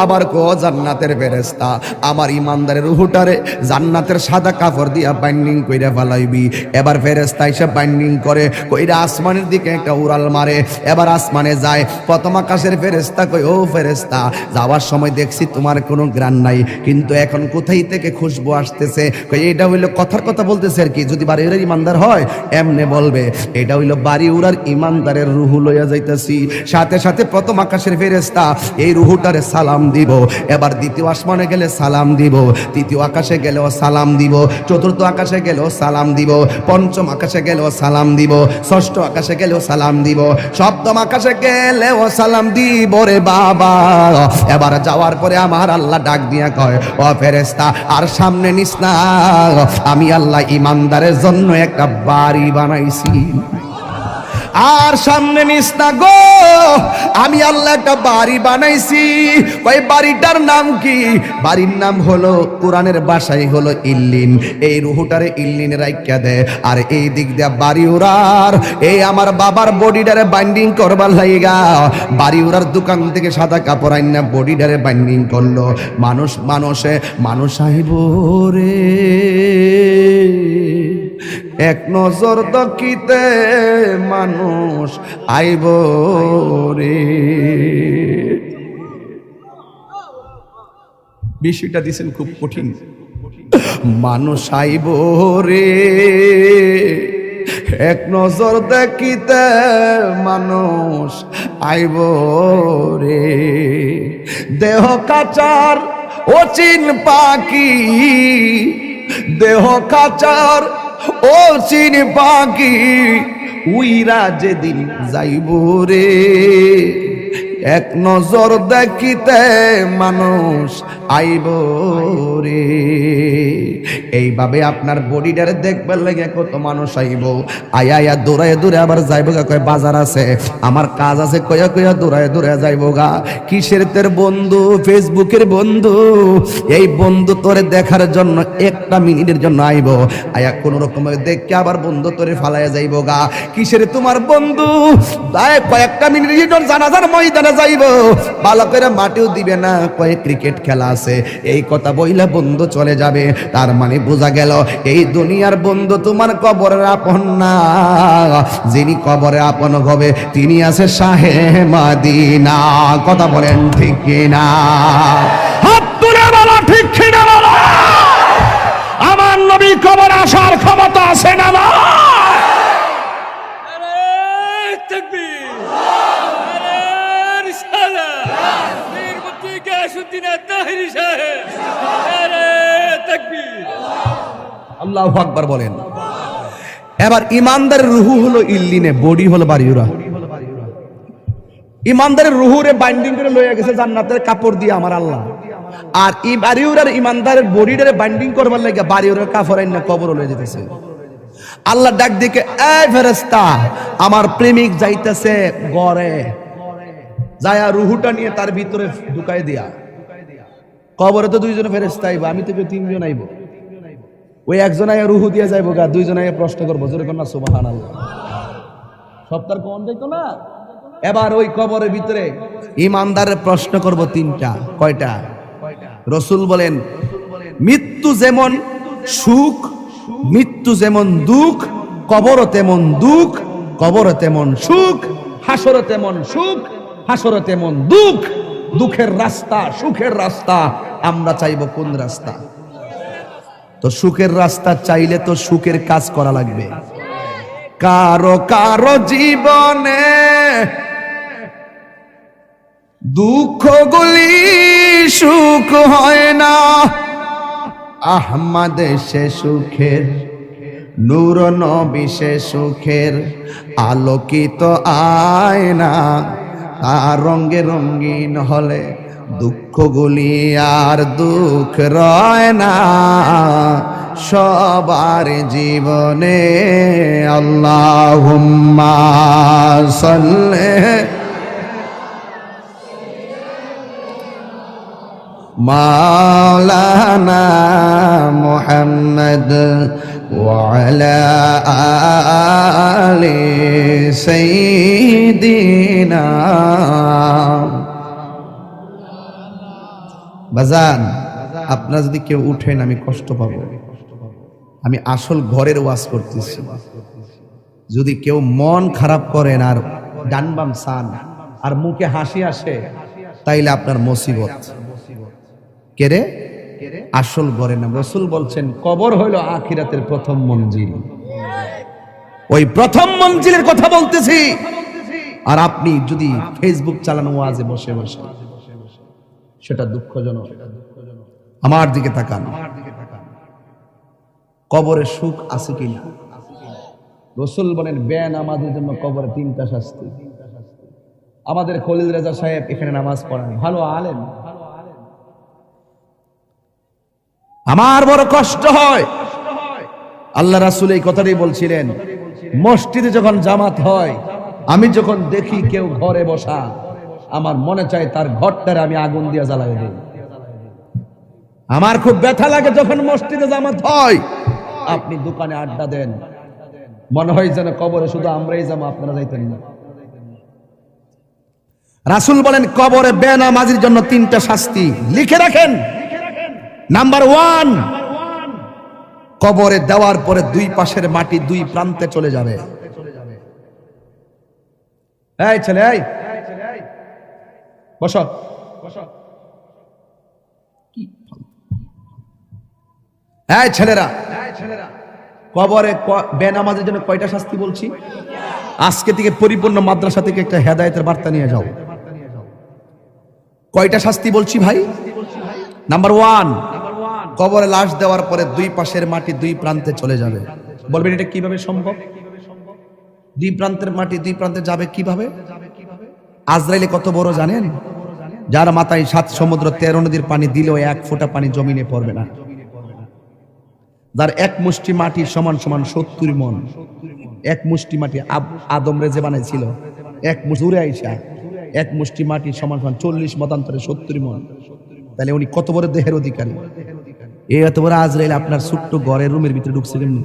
আবার কো জান্নাতের ফেরেশতা, আমার ইমানদারের রুহুটারে জান্নাতের সাদা কাপড় দিয়া বাইন্ডিং কইরা ফেলাইবি। এবার ফেরেশতা এসে বাইন্ডিং করে কইরা আসমানের দিকে একটা উড়াল মারে। এবার আসমানে যায়। প্রথম আকাশের ফেরেশতা কই, ও ফেরেশতা, যাওয়ার সময় দেখছি তোমার কোনো গ্রাণ নাই, কিন্তু এখন কোথায় থেকে খুশবু আসতেছে? কই এটা হইলো কথার কথা বলতেছে আর কি। যদি বাড়ি উড়ার ইমানদার হয় এমনে বলবে, এটা হইলো বাড়ি উড়ার ইমানদারের রুহু লইয়া যাইতাছি। সাথে সাথে প্রথম আকাশের ফেরেশতা এই রুহুটারে সালাম দিব। এবার দ্বিতীয় আসমানে গেলে সালাম দিব, তৃতীয় আকাশে গেলেও সালাম দিব, চতুর্থ আকাশে গেলেও সালাম দিব, পঞ্চম আকাশে গেলেও সালাম দিব, ষষ্ঠ আকাশে গেলেও সালাম দিব, সপ্তম আকাশে গেলেও সালাম দিব রে বাবা। এবার যাওয়ার পরে আমার আল্লাহ ডাক দিয়া কয়, ও ফেরেশতা আর সামনে নিস না, আমি আল্লাহ ইমানদারের জন্য একটা বাড়ি বানাইছি। আর সামনে নিস না গো, আমি আল্লাহ একটা বাড়ি বানাইছি। ওই বাড়িটার নাম কি? বাড়ির নাম হলো কোরআনের ভাষায় হলো ইল্লিন। এই রুহুটারে ইল্লিনে রাইখা দে, আর এই দিক দিয়া বাড়ি উড়ার এই আমার বাবার বডিটারে বাইন্ডিং করবার লাইগা বাড়ি উড়ার দোকান থেকে সাদা কাপড় আইনা বডিটারে বাইন্ডিং করলো। মানুষ আইব রে এক নজর দেখিতে, মানুষ আইব রে। বিষয়টা দিছেন খুব কঠিন। মানুষ আইব রে এক নজর দেখিতে, মানুষ আইব রে। দেহ কাচার অচিন পাখি, দেহ কাচার অচিন পাখি, উইরা যেদিন যাইব রে এক নজর দেখিতে, মানুষ আইব রে। এইভাবে আপনার বডিটারে দেখবার লাগে কত মানুষ আইব। আয়া দৌড়ায় দৌড়ে আবার যাইব গা, কয় বাজার আছে, আমার কাজ আছে, কয়া কয়া দৌড়ায় দৌড়ে যাইব গা। কিসের তোর বন্ধু? ফেসবুকের বন্ধু। এই বন্ধু তোরে দেখার জন্য একটা মিনিটের জন্য আইব, আয়া কোন রকম দেখে আবার বন্ধু তোরে ফালাইয়া যাইব গা। কিসের তোমার বন্ধু? কয়েকটা মিনিটের জন্য জানাজার ময়দানে যাইব, ভালো করে মাটিও দিবে না, কয়েক ক্রিকেট খেলা আছে, এই কথা বইলা বন্ধু চলে যাবে। তার মানে বোঝা গেল এই দুনিয়ার বন্ধু তোমার কবরের আপন না। যিনি কবরে আপন হবে তিনি আছে শাহে মদিনা। কথা বলেন ঠিক কিনা? হাত তুলে বলো ঠিক কিনা বলো। আমার নবী কবর আসার ক্ষমতা আছে না? না আল্লাহু আকবার বলেন। এবার ইমানদারের রুহু হলো ইল্লিনে, বডি হলো বাড়িউরা। ইমানদারের রুহুরে বাইন্ডিং করে লইয়া গেছে জান্নাতের কাপড় দিয়ে আমার আল্লাহ, আর এই বাড়িউরার ইমানদারের বডিটারে বাইন্ডিং করবার লাগে বাড়িউরার কাপড় আইনা কবর লইয়া যেতেছে। আল্লাহ ডাক দিকে, এই ফেরেশতা, আমার প্রেমিক যাইতেছে ঘরে, যায়া রুহুটা নিয়ে তার ভিতরে ঢুকাই দিয়া। কবরে তো দুইজন ফেরেশতা আইব, আমি তো তিনজন আইব। ওই একজন আয়া রুহু দিয়ে যাইবো গা, দুইজন আয়া প্রশ্ন করবো, জোরে কন্যা সুবহানাল্লাহ। সপ্তাহ কোন যাইতো না। এবার ওই কবরের ভিতরে ইমানদারের প্রশ্ন করব তিনটা। কয়টা? রাসূল বলেন, মৃত্যু যেমন সুখ, মৃত্যু যেমন দুঃখ, কবরও তেমন দুঃখ, কবরও তেমন সুখ, হাসরও তেমন সুখ, হাসরও তেমন দুঃখ। দুঃখের রাস্তা, সুখের রাস্তা, আমরা চাইবো কোন রাস্তা? তো সুখের রাস্তা চাইলে তো সুখের কাজ করা লাগবে। কারো কারো জীবনে দুঃখগুলি সুখ হয় না, আহমদ সে সুখের, নূর নবী সে সুখের আলোকিত আয়না। আর রঙে রঙিন হলে দুঃখগুলি আর দুঃখ রয় না সবার জীবনে। আল্লাহুম্মা সাল্লি মাওলানা মুহাম্মদ ওয়া আলা আলি সাইয়্যিদিনা। বাজান, আপনারা যদি কেউ উঠেন আমি কষ্ট পাবো। আমি আসল ঘরের ওয়াজ করতেছি। যদি কেউ মন খারাপ করেন আর ডান বাম সান আর মুখে হাসি আসে, তাইলে আপনার মুসিবত। কেরে? আসল ঘরে না। রাসূল বলছেন কবর হইল আখিরাতের প্রথম মঞ্জিল। ওই প্রথম মঞ্জিলের কথা বলতেছি। আর আপনি যদি ফেসবুক চালানো ওয়াজে বসে বসে, সেটা দুঃখজনক। আমার দিকে তাকান, কবরে সুখ আছে কিনা? রাসূল বলেন বেনামাজের জন্য কবরে তিনটা শাস্তি। আমাদের খলিল রেজা সাহেব এখানে নামাজ পড়ান, ভালো আলেম। আমার বড় কষ্ট হয়, আল্লাহ রাসূল এই কথাটাই বলছিলেন, মসজিদে যখন জামাত হয়, আমি যখন দেখি কেউ ঘরে বসা, আমার মনে চায় তার ঘরটারে আমি আগুন দিয়ে জ্বালাই দিই। আমার খুব ব্যথা লাগে যখন মসজিদে জামাত হয়, আপনি দোকানে আড্ডা দেন, মনে হয় যেন কবরে শুধু আমরাই যাবো, আপনারা যাইতেন না। রাসূল বলেন কবরে বেনামাজির জন্য 3টা শাস্তি লিখে রাখেন। নাম্বার 1, কবরে দেওয়ার পরে 2 পাশের মাটি 2 প্রান্তে চলে যাবে। এই ছেলে, এই বসো। এই ছেলেরা, কবরে বেনামাজির জন্য কয়টা শাস্তি বলছি? আজকে থেকে পরিপূর্ণ মাদ্রাসা থেকে একটা হেদায়েতের বার্তা নিয়ে যাও। কয়টা শাস্তি বলছি ভাই? নাম্বার 1, কবরে লাশ দেওয়ার পরে 2 পাশের মাটি 2 প্রান্তে চলে যাবে। বলবেন এটা কিভাবে সম্ভব? 2 প্রান্তের মাটি 2 প্রান্তে যাবে কিভাবে? আজরাইলে কত বড় জানেন? যার মাথায় 7 সমুদ্র 13 নদীর পানি দিলেও 1 ফোঁটা পানি জমিনে পড়বে না। যার 1 মুষ্টি মাটি সমান সমান 70 মন। 1 মুষ্টি মাটি আদম রেজে বানাইছিল, 1 মুষ্টি উড়ে আইসা 1 মুষ্টি মাটি সমান সমান 40 মতান্তরে 70 মন। তাহলে উনি কত বড় দেহের অধিকারী? এই এত বড় আজরাইল আপনার ছোট্ট ঘরের রুমের ভিতরে ঢুকছে কেমনি?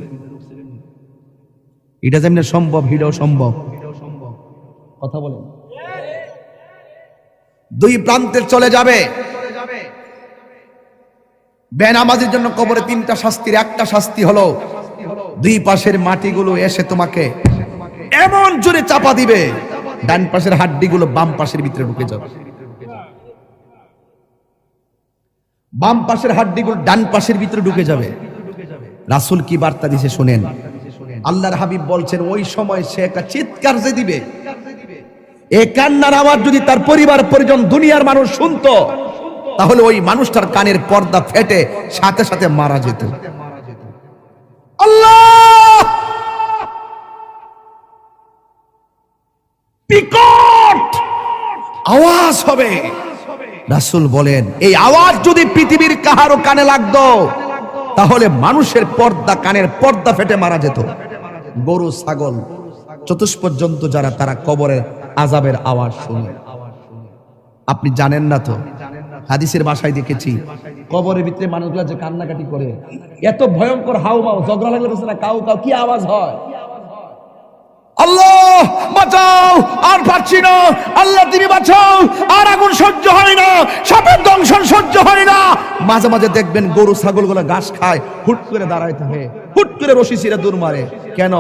এটা যেমনি সম্ভব, হিডাও সম্ভব। কথা বলেন। 2 প্রান্তে চলে যাবে। বেনামাজির জন্য কবরে 3টা শাস্তির একটা শাস্তি হলো 2 পাশের মাটিগুলো এসে তোমাকে এমন জোরে চাপা দিবে, ডান পাশের হাড্ডিগুলো বাম পাশের ভিতরে ঢুকে যাবে। বাম পাশের হাড্ডিগুলো ডান পাশের ভিতরে ঢুকে যাবে। রাসূল কি বার্তা দিয়েছে শুনেন। আল্লাহর হাবিব বলছেন ওই সময় সে একটা চিৎকার যে দিবে, এই কান্নার আওয়াজ যদি তার পরিবার পরিজন দুনিয়ার মানুষ শুনতো, তাহলে ওই মানুষটার কানের পর্দা ফেটে সাথে সাথে মারা যেত। আল্লাহ! বিকট আওয়াজ হবে। রাসূল বলেন এই আওয়াজ যদি পৃথিবীর কাহারও কানে লাগতো, তাহলে মানুষের পর্দা, কানের পর্দা ফেটে মারা যেত। গরু, ছাগল, চতুষ্পদ জন্তু যারা, তারা কবরের আযাবের আওয়াজ শুনে। আপনি জানেন না তো, হাদিসের ভাষায় দেখেছি কবরের ভিতরে মানুষগুলা যে কান্নাকাটি করে, এত ভয়ঙ্কর হাউমাউ, ঝগড়া লাগলে বলছে না কাউ কাউ, কি আওয়াজ হয়? আল্লাহ বাঁচাও, আর পারছি না, আল্লাহ তুমি বাঁচাও, আর আগুন সহ্য হয় না, সাপের দংশন সহ্য হয় না। মাঝে মাঝে দেখবেন গরু ছাগলগুলো ঘাস খায়, হুট করে দাঁড়ায় থাকে, হুট করে রশি ছিঁড়ে দূর মারে। কেন?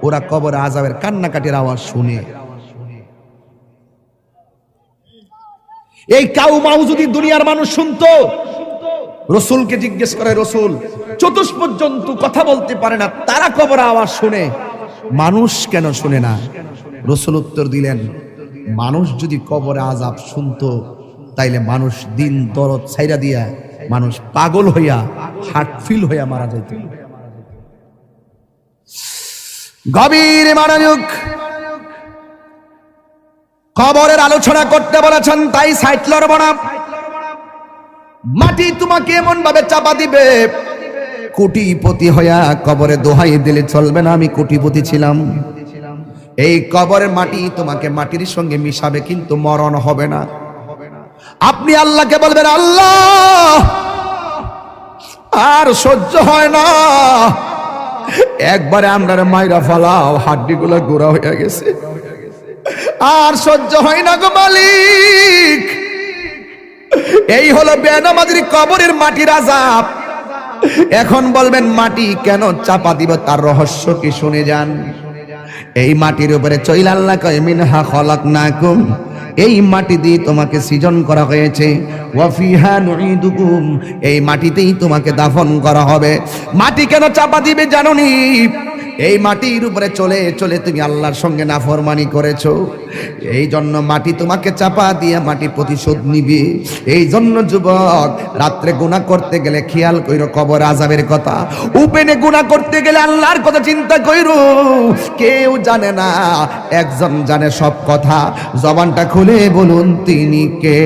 ওরা কবরে আযাবের কান্নাকাটির আওয়াজ শুনে। এই কাউ মাউ যদি দুনিয়ার মানুষ শুনতো, রাসূলকে জিজ্ঞেস করে, রাসূল চতুষ্পদ জন্তু কথা বলতে পারে না, তারা কবরে আওয়াজ শুনে, মানুষ কেন শুনে না? রাসূল উত্তর দিলেন, মানুষ যদি কবরে আযাব শুনতো, তাইলে মানুষ দিন দরদ ছাইরা দিয়া মানুষ পাগল হইয়া, হার্ট ফিল হইয়া মারা যেত। গভীর মনোযোগ, কবরের আলোচনা করতে বলেছেন, তাই সাইড লড়ব না। মাটি তোমাকে এমন ভাবে চাপা দিবে, কোটিপতি হইয়া কবরে দোহাই দিলে চলবে না আমি কোটিপতি ছিলাম। এই কবরের মাটি তোমাকে মাটির সঙ্গে মিশাবে, কিন্তু মরণ হবে না। আপনি আল্লাহকে বলবেন, আল্লাহ আর সহ্য হয় না, একবারে আমরা মাইরা ফালাও, হাড্ডিগুলো গোড়া হয়ে গেছে, আর সহ্য হয় না গো মালিক। এই হলো বেনামাজির কবরের মাটির আযাব। এখন বলবেন মাটি কেন চাপা দিব, তার রহস্য কি শুনে যান। এই মাটির উপরে চইল আল্লাহ কয়, মিনহা খলাকনাকুম, এই মাটি দিয়ে তোমাকে সৃজন করা হয়েছে, ওয়া ফিহা নুঈদুকুম, এই মাটিতেই তোমাকে দাফন করা হবে। মাটি কেন চাপা দিবে জানোনি? এই মাটির উপরে চলে চলে তুমি আল্লাহর সঙ্গে নাফরমানি করেছো, এই জন্য মাটি তোমাকে চাপা দিয়ে মাটি প্রতিশোধ নিবে। এই জন্য যুবক, রাত্রে গুনাহ করতে গেলে খেয়াল কইরো কবর আযাবের কথা, উপেনে গুনাহ করতে গেলে আল্লাহর কথা চিন্তা কইরো। কেউ জানে না, একজন জানে সব কথা, জবানটা খুলে বলুন তিনি কে?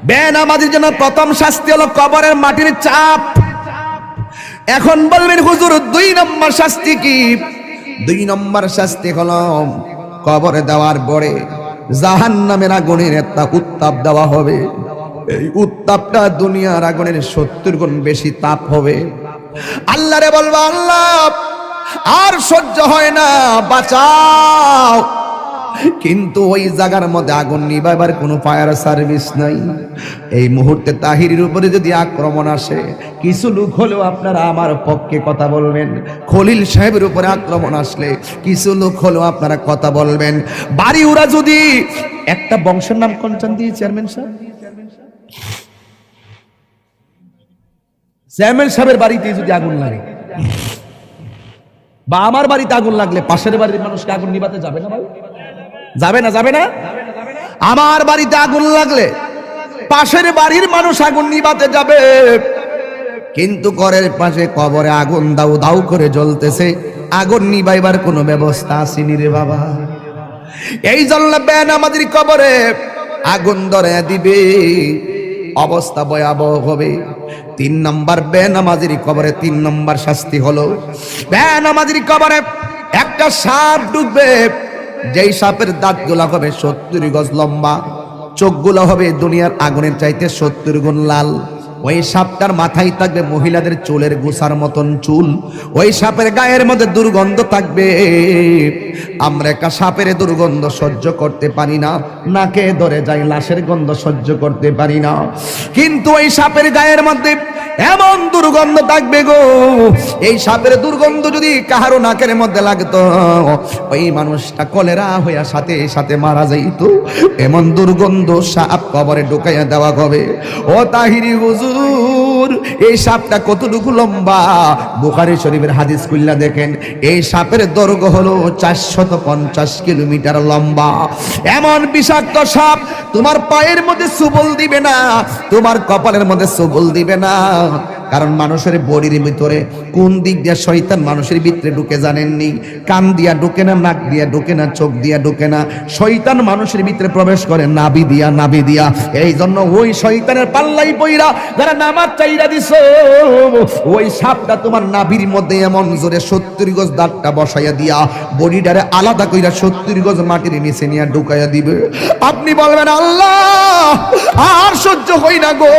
বেনামাজির জন্য প্রথম শাস্তি হলো কবরের মাটির চাপ। এখন বলবেন হুজুর 2 নম্বর শাস্তি কি? 2 নম্বর শাস্তি হলো কবরে দেওয়ার পরে জাহান্নামের আগুনের একটা উত্তাপ দেওয়া হবে। এই উত্তাপটা দুনিয়ার আগুনের 70 গুণ বেশি তাপ হবে। আল্লাহরে বলবো, আল্লাহ আর সহ্য হয় না, বাঁচাও। কিন্তু ওই জায়গার মধ্যে আগুন নিভাবার কোনো ফায়ার সার্ভিস নাই। এই মুহূর্তে তাহিরের উপরে যদি আক্রমণ আসে, কিছু লোক হলেও আপনারা আমার পক্ষে কথা বলবেন। খলিল সাহেবের উপরে আক্রমণ আসলে কিছু লোক হলেও আপনারা কথা বলবেন। বাড়ি ওরা যদি একটা বংশের নাম কোনচান দিয়ে চেয়ারম্যান সাহেব, চেয়ারম্যান সাহেবের বাড়িতে যদি আগুন লাগে বা আমার বাড়িতে আগুন লাগলে পাশের বাড়ির মানুষকে আগুন নিভাতে যাবে না ভাই? যাবে না? যাবে না? আমার বাড়িতে আগুন লাগলে পাশের বাড়ির মানুষ আগুন নিভাতে যাবে, কিন্তু ঘরের পাশে কবরে আগুন দাউ দাউ করে জ্বলতেছে, আগুন নিভাইবার কোনো ব্যবস্থা আসেনি রে বাবা। এই জন্য বেনামাজির কবরে আগুন ধরে দিবে, অবস্থা ভয়াবহ হবে। 3 নম্বর বেনামাজির কবরে 3 নম্বর শাস্তি হলো, বেনামাজির কবরে একটা সাপ ঢুকবে, যেই সাপের দাঁতগুলো হবে 70 গজ লম্বা, চোখগুলো হবে দুনিয়ার আগুনের চাইতে 70 গুণ লাল। ওই সাপটার মাথায় থাকবে মহিলাদের চুলের গোছার মতন চুল। ওই সাপের গায়ের মধ্যে দুর্গন্ধ থাকবে। আমরা একটা সাপের দুর্গন্ধ সহ্য করতে পারি না, নাকে ধরে যাই, লাশের গন্ধ সহ্য করতে পারি না। কিন্তু ওই সাপের গায়ের মধ্যে এমন দুর্গন্ধ থাকবে গো, এই সাপের দুর্গন্ধ যদি কাহারো নাকের মধ্যে লাগতো, ওই মানুষটা কলেরা হইয়া সাথে সাথে মারা যাইতো। এমন দুর্গন্ধ সাপ কবরে ঢুকাইয়া দেওয়া হবে। ও তাহিরি হুজুর, এই সাপটা কতটুকু লম্বা? বুখারী শরীফের হাদিস খুললা দেখেন, এই সাপের দৈর্ঘ্য হলো 450 কিলোমিটার লম্বা। এমন বিষাক্ত সাপ তোমার পায়ের মধ্যে সুবল দিবে না, তোমার কপালের মধ্যে সুবল দিবে না। কারণ মানুষের বডির ভিতরে কোন দিক দিয়ে শয়তান মানুষের ভিতরে ঢুকে জানেননি? কান দিয়া ঢুকে না, নাক দিয়া ঢুকে না, চোখ দিয়া ঢুকে না, শয়তান মানুষের ভিতরে প্রবেশ করে নাভি দিয়া, নাভি দিয়া। এই জন্য ওই শয়তানের পাল্লাই পইরা যারা নামাজ চাইরা দিছো, ওই সাপটা তোমার নাভির মধ্যে এমন জোরে 70 গজ দাঁতটা বসাইয়া দিয়া বডিটারে আলাদা কইরা 70 গজ মাটির নিচে নিয়ে ঢুকাইয়া দিবে। আপনি বলবেন, আল্লাহ আর সহ্য হই না গো।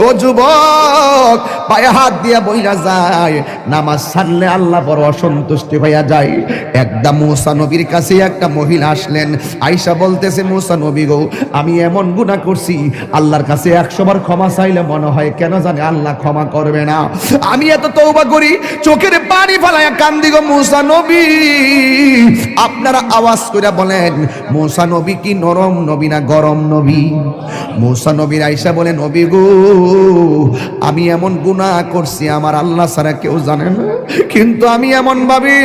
ও যুবক, পায়ে হাত দিয়া বইরা যায়, নামাজ ছাড়লে আল্লাহ বড় অসন্তুষ্টি হইয়া যায়। একদম মুসা নবীর কাছে একটা মহিলা আসলেন, আয়েশা বলতেছে, মুসা নবী গো, আমি এমন গুনাহ করছি, আল্লাহর কাছে 100 বার ক্ষমা চাইলে মনে হয় কেন জানে আল্লাহ ক্ষমা করবে না। আমি এত তওবা করি, চোখের পানি ফেলায়া কান্দি গো মুসা নবী। আপনারা আওয়াজ করে বলেন, মুসা নবী কি নরম নবী না গরম নবী? মুসা নবীর আয়েশা বলে, নবী গো, আমি এমন গুনাহ করছি আমার আল্লাহ ছাড়া কেউ জানে না, কিন্তু আমি এমন ভাবি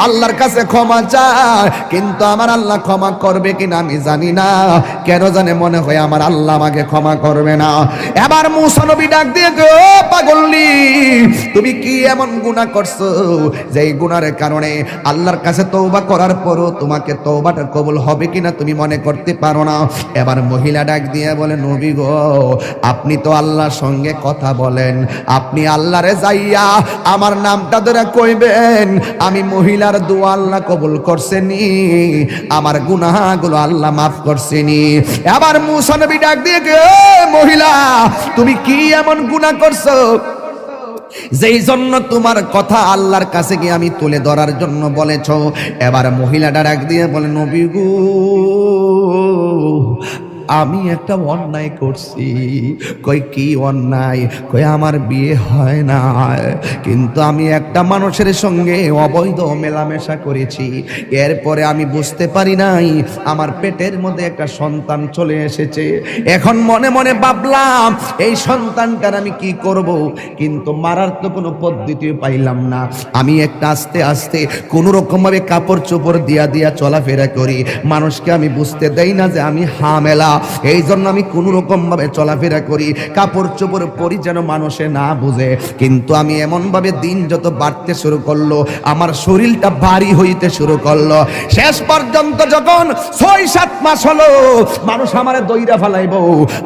আল্লাহর কাছে ক্ষমা চাই, কিন্তু আমার আল্লাহ ক্ষমা করবে কিনা আমি জানি না। কেন জানে মনে হয় আমার আল্লাহ আমাকে ক্ষমা করবে না। এবার মুসা নবী ডাক দিয়ে, গো পাগলনি, তুমি কি এমন গুনাহ করছো যে এই গুনাহের কারণে আল্লাহর কাছে তওবা করার পরও তোমাকে তওবাটা কবুল হবে কিনা তুমি মনে করতে পারো না? এবার মহিলা ডাক দিয়ে বলে, নবী গো, আপনি তো আল্লাহর সঙ্গে কথা বলেন, আপনি আল্লাহরে যাইয়া আমার নামটা ধরে কইবেন, আমি মহিলার দোয়া আল্লাহ কবুল করছেনি, আমার গুনাহগুলো আল্লাহ মাফ করছেনি। এবার মুসা নবী ডাক দিয়ে, মহিলা, তুমি কি এমন গুনাহ করছো যেই জন্য তোমার কথা আল্লাহর কাছে গিয়ে আমি তুলে ধরার জন্য বলেছ? এবার মহিলাটা ডাক দিয়ে বলে, নবী গো, আমি একটা অন্যায় করছি। কই কি অন্যায়? কই আমার বিয়ে হয় না, কিন্তু আমি একটা মানুষের সঙ্গে অবৈধ মেলামেশা করেছি। এরপরে আমি বুঝতে পারি নাই আমার পেটের মধ্যে একটা সন্তান চলে এসেছে। এখন মনে মনে ভাবলাম এই সন্তানটার আমি কি করব, কিন্তু মারার তো কোনো পদ্ধতি পাইলাম না। আমি একটা আস্তে আস্তে কোনো রকম ভাবে কাপড় চোপড় দিয়া দিয়া চলাফেরা করি, মানুষকে আমি বুঝতে দেই না যে আমি হামেলা। এই জন্য আমি কোন রকম ভাবে চলাফেরা করি, কাপড় চোপড় পরি যেন মানুষে না বুঝে। কিন্তু আমি এমন ভাবে দিন যত বাড়তে শুরু করলো, আমার শরীরটা ভারী হইতে শুরু করলো। শেষ পর্যন্ত যখন 6-7 মাস হলো, মানুষ আমারে দইরা ফেলাইবো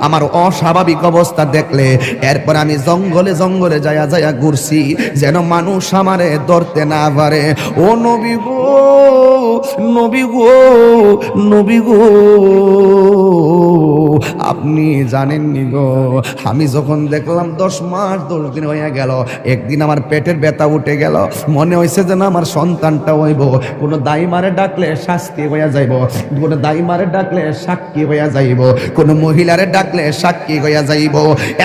আমার অস্বাভাবিক অবস্থা দেখলে। এরপর আমি জঙ্গলে জঙ্গলে যায়া যায়া ঘুরছি যেন মানুষ আমারে ধরতে না পারে। ও নবী গো, নবী গো, নবী গো, আপনি জানেননি গো, আমি যখন দেখলাম 10 মাস 10 দিন হয়ে গেল, একদিন আমার পেটের ব্যথা উঠে গেল, মনে হয়েছে যেন আমার সন্তানটা হইব। কোনো দাইমারে ডাকলে শাস্তি হইয়া যাইব, কোনো দাইমারে ডাকলে সাক্ষী হইয়া যাইব, কোনো মহিলারে ডাকলে সাক্ষী হইয়া যাইব।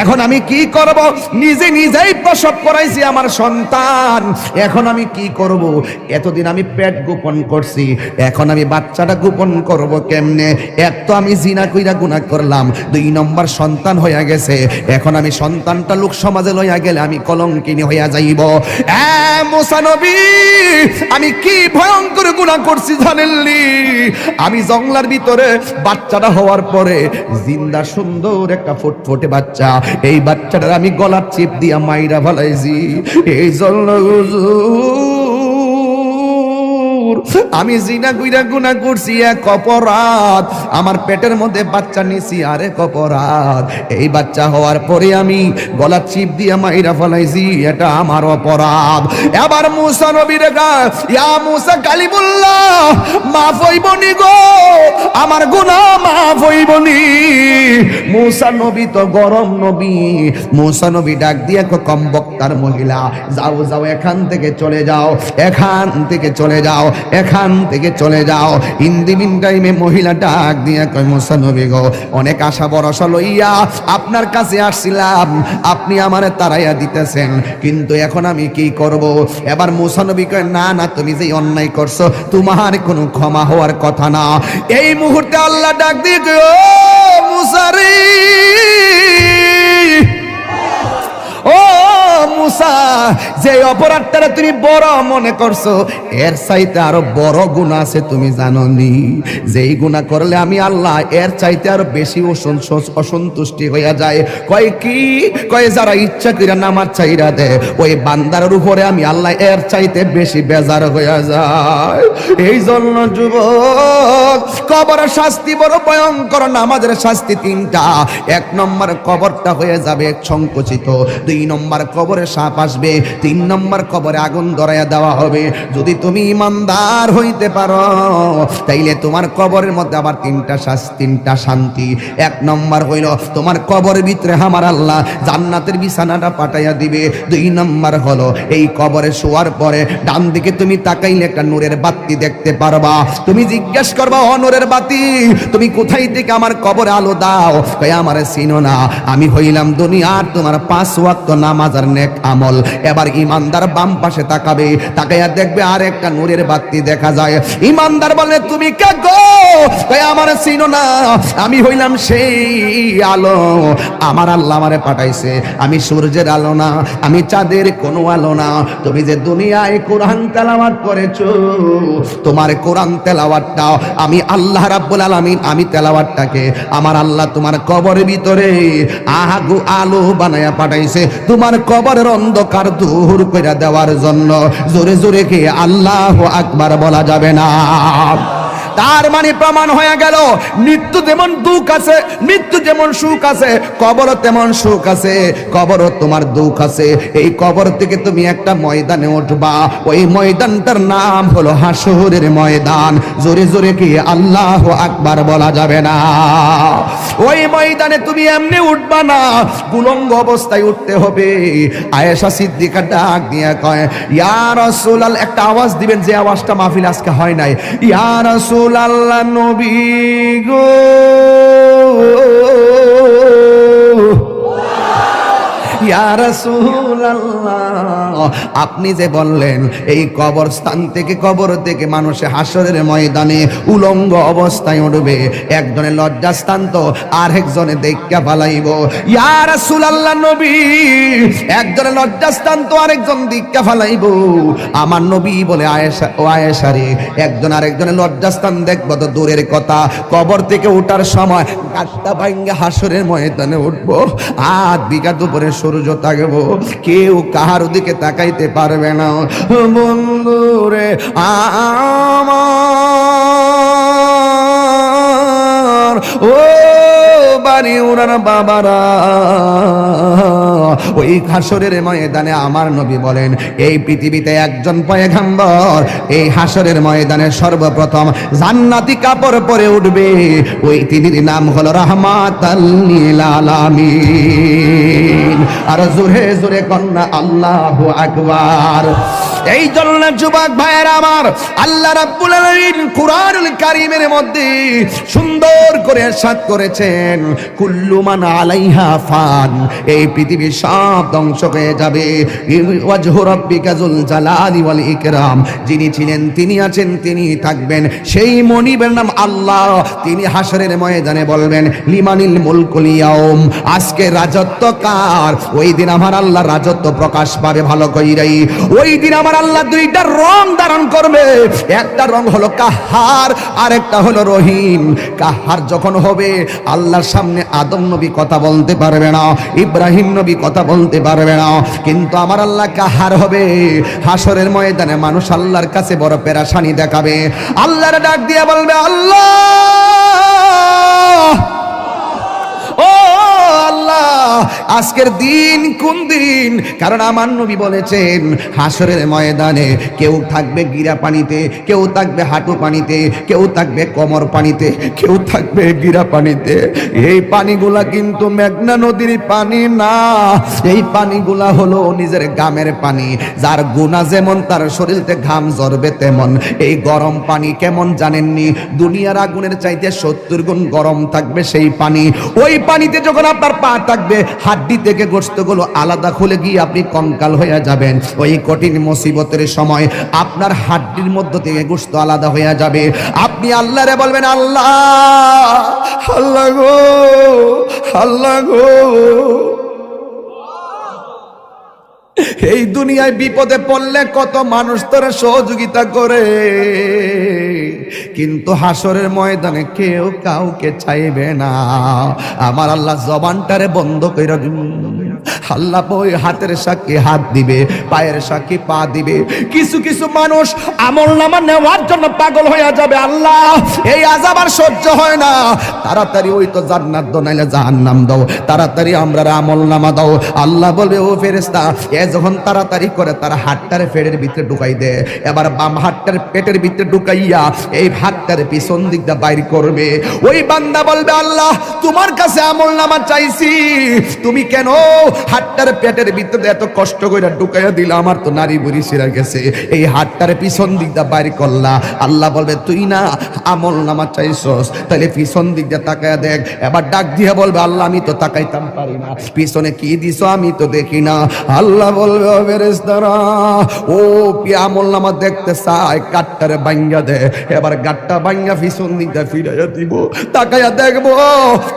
এখন আমি কি করব? নিজে নিজেই প্রসব করাইছি আমার সন্তান, এখন আমি কি করব? এতদিন আমি পেট গোপন করছি, এখন আমি বাচ্চাটা গোপন করব কেমনে? এক তো আমি জিনা কইরা গুনাহ করলাম, 2 নম্বর সন্তান হইয়া গেছে, এখন আমি সন্তানটা লোক সমাজে লইয়া গেলে আমি কলঙ্কিনী হইয়া যাইব। মুসা নবী, আমি কি ভয়ঙ্কর গুনাহ করছি জানেননি? আমি জঙ্গলার ভিতরে বাচ্চাটা হওয়ার পরে জিন্দা সুন্দর একটা ফুটফুটে বাচ্চা, এই বাচ্চাটার আমি গলার চিপ দিয়া মাইরা ফেলাইছি। এই জন্য আমি জিনা কইরা গুনাহ করছি, এক অপরাধ। আমার পেটের মধ্যে বাচ্চা নিছি, আরেক অপরাধ। এই বাচ্চা হওয়ার পরে আমি গলা চিপ দিয়া মাইরা ফেলাইছি, এটা আমার অপরাধ। এবার মুসা নবীর ইয়া মুসা কালিমুল্লাহ, মাফ হইবনি গো, আমার গুনাহ মাফ হইবনি। মুসা নবী তো গরম নবী, মুসা নবী ডাক দিয়া কম বক্তার মহিলা, যাও যাও, এখান থেকে চলে যাও, এখান থেকে চলে যাও, এখান থেকে চলে যাও। হিন্দি মিন টাইমে মহিলা ডাক দিয়া কয়, মুসা নবী গো, অনেক আশা ভরসা লইয়া আপনার কাছে আসছিলাম, আপনি আমারে তাড়াইয়া দিতেছেন, কিন্তু এখন আমি কি করব? এবার মুসা নবী কয়, না না, তুমি যে অন্যায় করছো তোমার কোনো ক্ষমা হওয়ার কথা না। এই মুহূর্তে আল্লাহ ডাক দিয়ে কয়, ও মুসা রে, ও মুসা, যে অপরাধটা তুমি বড় মনে করছো, এর চাইতে আরো বড় গুনাহ আছে, তুমি জানো নি? যেই গুনাহ করলে আমি আল্লাহ এর চাইতে আরো বেশি অসন্তুষ্টি হইয়া যায়। কয় কি? কয় যারা ইচ্ছা করে নামাজ চাইরা দে, ওই বান্দার উপরে আমি আল্লাহ এর চাইতে বেশি বেজার হইয়া যায়। এই জন্য যুবক, কবরের শাস্তি বড় ভয়ঙ্কর। নামাজের শাস্তি 3টা। 1 নম্বর কবরটা হয়ে যাবে সংকুচিত, 2 নম্বর কবরে সাপ আসবে, 3 নম্বর কবরে আগুন ধরাইয়া দেওয়া হবে। যদি তুমি ইমানদার হইতে পারো, তাইলে তোমার কবরের মধ্যে আবার 3টা শান্তি। 1 নম্বর হইল তোমার কবরের ভিতরে আমার আল্লাহ জান্নাতের বিছানাটা পাঠাইয়া দিবে। 2 নম্বর হলো এই কবরে শোয়ার পরে ডান দিকে তুমি তাকাইলে একটা নূরের বাতি দেখতে পারবা। তুমি জিজ্ঞেস করবা, ও নূরের বাতি, তুমি কোথায় থেকে আমার কবরে আলো দাও? কই, আমারে চিনো না, আমি হইলাম দুনিয়ার তোমার 5 ওয়াক্ত নামাজ আর নেক আমল। এবার ইমানদার বাম পাশে তাকাবে, তাকাইয়া দেখবে আর একটা নূরের বাতি দেখা যায়। ইমানদার বলে, তুমি কে গো? কই, আমারে চিনো না, আমি হইলাম সেই আলো, আমার আল্লাহ আমারে পাঠাইছে। আমি সূর্যের আলো না, আমি চাঁদের কোনো আলো না। তুমি যে দুনিয়ায় কোরআন তেলাওয়াত করেছো, তোমার কোরআন তেলাওয়াতটা আমি আল্লাহ রাব্বুল আলামিন, আমি তেলাওয়াতটাকে আমার আল্লাহ তোমার কবরের ভিতরে আলো বানায়া পাঠাইছে, তোমার কবরের অন্ধকার দূর করে দেওয়ার জন্য। জোরে জোরে কি আল্লাহু আকবার বলা যাবে না? তার মানে প্রমাণ হয়ে গেল, মৃত্যু যেমন দুঃখ আছে, মৃত্যু যেমন সুখ আছে, কবরও তেমন সুখ আছে, কবরও তোমার দুঃখ আছে। এই কবর থেকে তুমি একটা ময়দানে উঠবা, ওই ময়দানটার নাম হলো হাসরের ময়দান। জোরে জোরে কি আল্লাহু আকবার বলা যাবে না? ওই ময়দানে তুমি এমনি উঠবা না, উলঙ্গ অবস্থায় উঠতে হবে। আয়েশা সিদ্দিকা ডাক দিয়া কয়, ইয়া রাসূলুল্লাহ, একটা আওয়াজ দিবেন যে আওয়াজটা মাহফিল আজকে হয় নাই। ইয়া রাসূলুল্লাহ, নবী গো, ইয়া রাসূলুল্লাহ, আপনি যে বললেন এই কবরস্থান থেকে কবর থেকে মানুষে হাসরের ময়দানে উলঙ্গ অবস্থায় উঠবে, একজনের লজ্জাস্থান তো আরেকজনে দেখা পালাইব। ইয়া রাসূলুল্লাহ নবী, একজনের লজ্জাস্থান তো আরেকজন দেখা পালাইব। আমার নবী বলে আয়েশা, ও আয়েশা রে, একজন আরেকজনের লজ্জাস্থান দেখবো তো দূরের কথা, কবর থেকে ওঠার সময় গাছটা ভাঙ্গে হাসরের ময়দানে উঠবো, আর বিঘাত উপরে সূর্য থাকবো, কেউ কাহার দিকে তাকাইতে পারবে না। বন্ধুরে আমার, ও বাড়ি ওনার বাবারা, ওই হাসরের ময়দানে আমার নবী বলেন এই পৃথিবীতে একজন পয়গম্বর এই হাসরের ময়দানে সর্বপ্রথম জান্নাতি কাপড় পরে উঠবে, ওই তিনির নাম হলো রাহমাতাল লিল আলামিন। আর জোরে জোরে কন্যা আল্লাহু আকবার। এই জন্য যুবক ভাইয়েরা আমার, আল্লাহ রাব্বুল আলামিন কুরআনুল কারীমের মধ্যে সুন্দর করে ইরশাদ করেছেন, কুল্লু মান আলাইহা ফান, এই পৃথিবী সব ধ্বংস হয়ে যাবে, ওয়াজহু রাব্বিকা যুল জালালি ওয়াল ইকরাম, যিনি ছিলেন তিনি আছেন তিনি থাকবেন, সেই মনিবের নাম আল্লাহ। তিনি হাসরের ময়দানে বলবেন লিমানিল মুলকুল ইয়াউম, আজকে রাজত্ব কার? ওই দিন আমার আল্লাহ রাজত্ব প্রকাশ পাবে ভালো কইরাই। ওই দিন আমার আল্লাহ দুইটা রং ধারণ করবে, একটা রং হলো কাহার, আর একটা হলো রহিম। কাহার যখন হবে, আল্লাহর সামনে আদম নবী কথা বলতে পারবে না, ইব্রাহিম নবী কথা বলতে পারবে না, কিন্তু আমার আল্লাহ কাহার হবে। হাসরের ময়দানে মানুষ আল্লাহর কাছে বড় পেরেশানি দেখাবে, আল্লাহর ডাক দিয়ে বলবে আল্লাহ, ও আল্লাহ, আজকের দিন কোন দিন? কারণ আমার নবী বলেছেন হাসরের ময়দানে কেউ থাকবে গিরা পানিতে, কেউ থাকবে হাঁটু পানিতে, কেউ থাকবে কোমর পানিতে, কেউ থাকবে গিরা পানিতে। এই পানিগুলা কিন্তু মেঘনা নদীর পানি না, এই পানিগুলা হলো নিজের গামের পানি। যার গুনাহ যেমন তার শরীরতে ঘাম ঝরবে তেমন। এই গরম পানি কেমন জানেননি? দুনিয়ার আগুনের চাইতে 70 গুণ গরম থাকবে সেই পানি। ওই পানিতে যখন আপনার পা থাকবে, হাড্ডি থেকে গোশতগুলো আলাদা খুলে গিয়ে আপনি কঙ্কাল হয়ে যাবেন। ওই কঠিন মুসিবতের সময় আপনার হাড্ডির মধ্য থেকে গোশত আলাদা হয়ে যাবে। আপনি আল্লাহরে বলবেন আল্লাহ, আল্লাহ গো, আল্লাহ গো, এই দুনিয়ায় বিপদে পড়লে কত মানুষ তোর সহযোগিতা করে, কিন্তু হাসরের ময়দানে কেউ কাউকে চাইবে না। আমার আল্লাহ জবানটারে বন্ধ কইরা আল্লাহ ওই হাতের সাক্ষী হাত দিবে, পায়ের সাক্ষী পা দিবে। কিছু কিছু মানুষ আমলনামা নেওয়ার জন্য পাগল হয়ে যাবে, আল্লাহ এই আযাব আর সহ্য হয় না, তাড়াতাড়ি ওই তো জান্নাত দাও নাইলে জাহান্নাম দাও, তাড়াতাড়ি আমরা আমলনামা দাও। আল্লাহ বলবে ও ফেরেশতা, এ যখন তাড়াতাড়ি করে তার হাতটারে পেটের ভিতরে ঢুকাই দে, এবার বাম হাতটার পেটের ভিতরে ঢুকাইয়া এই হাতটারে পিছন দিক দিয়ে বাইর করবে। ওই বান্দা বলবে আল্লাহ তোমার কাছে আমলনামা চাইছি, তুমি কেন হাতটার পেটের ভিতরে এত কষ্ট করে ঢুকাইয়া দিলা? আমার তো নারী বুড়ি ছিঁড়া গেছে, এই হাতটারে পিছন দিক দিয়ে বাইর করলা। আল্লাহ বলবে তুই না আমলনামা চাইছস, তাহলে পিছন দিক দিয়ে তাকায়া দেখ। এবার ডাক দিয়ে বলবে আল্লাহ আমি তো তাকাইতাম পারি না, পিছনে কি দিছো আমি তো দেখি না। আল্লাহ বলবে ও ফেরেশতারা, ও কি আমলনামা দেখতে চায়, গাটটারে ভাঙ্গা দে। এবার গাটটা ভাঙ্গা পিছন দিক দিয়ে ফিরাইয়া দিব, তাকায়া দেখবো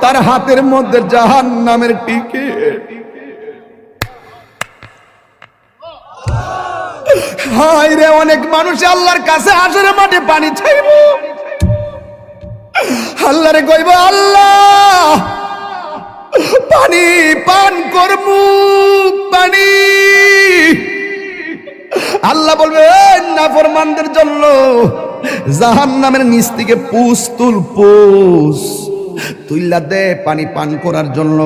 তার হাতের মধ্যে জাহান্নামের টিকিট। হায় রে, অনেক মানুষ আল্লাহর কাছে হাসরের মাঠে পানি চাইব, আল্লাহরে কইব আল্লাহ পানি পান করমু, পানি। আল্লাহ বলবে নাফরমানদের জন্য জাহান্নামের নিচ থেকে পুষ তুল, পুষ তুইলা দে পানি পান করার জন্য।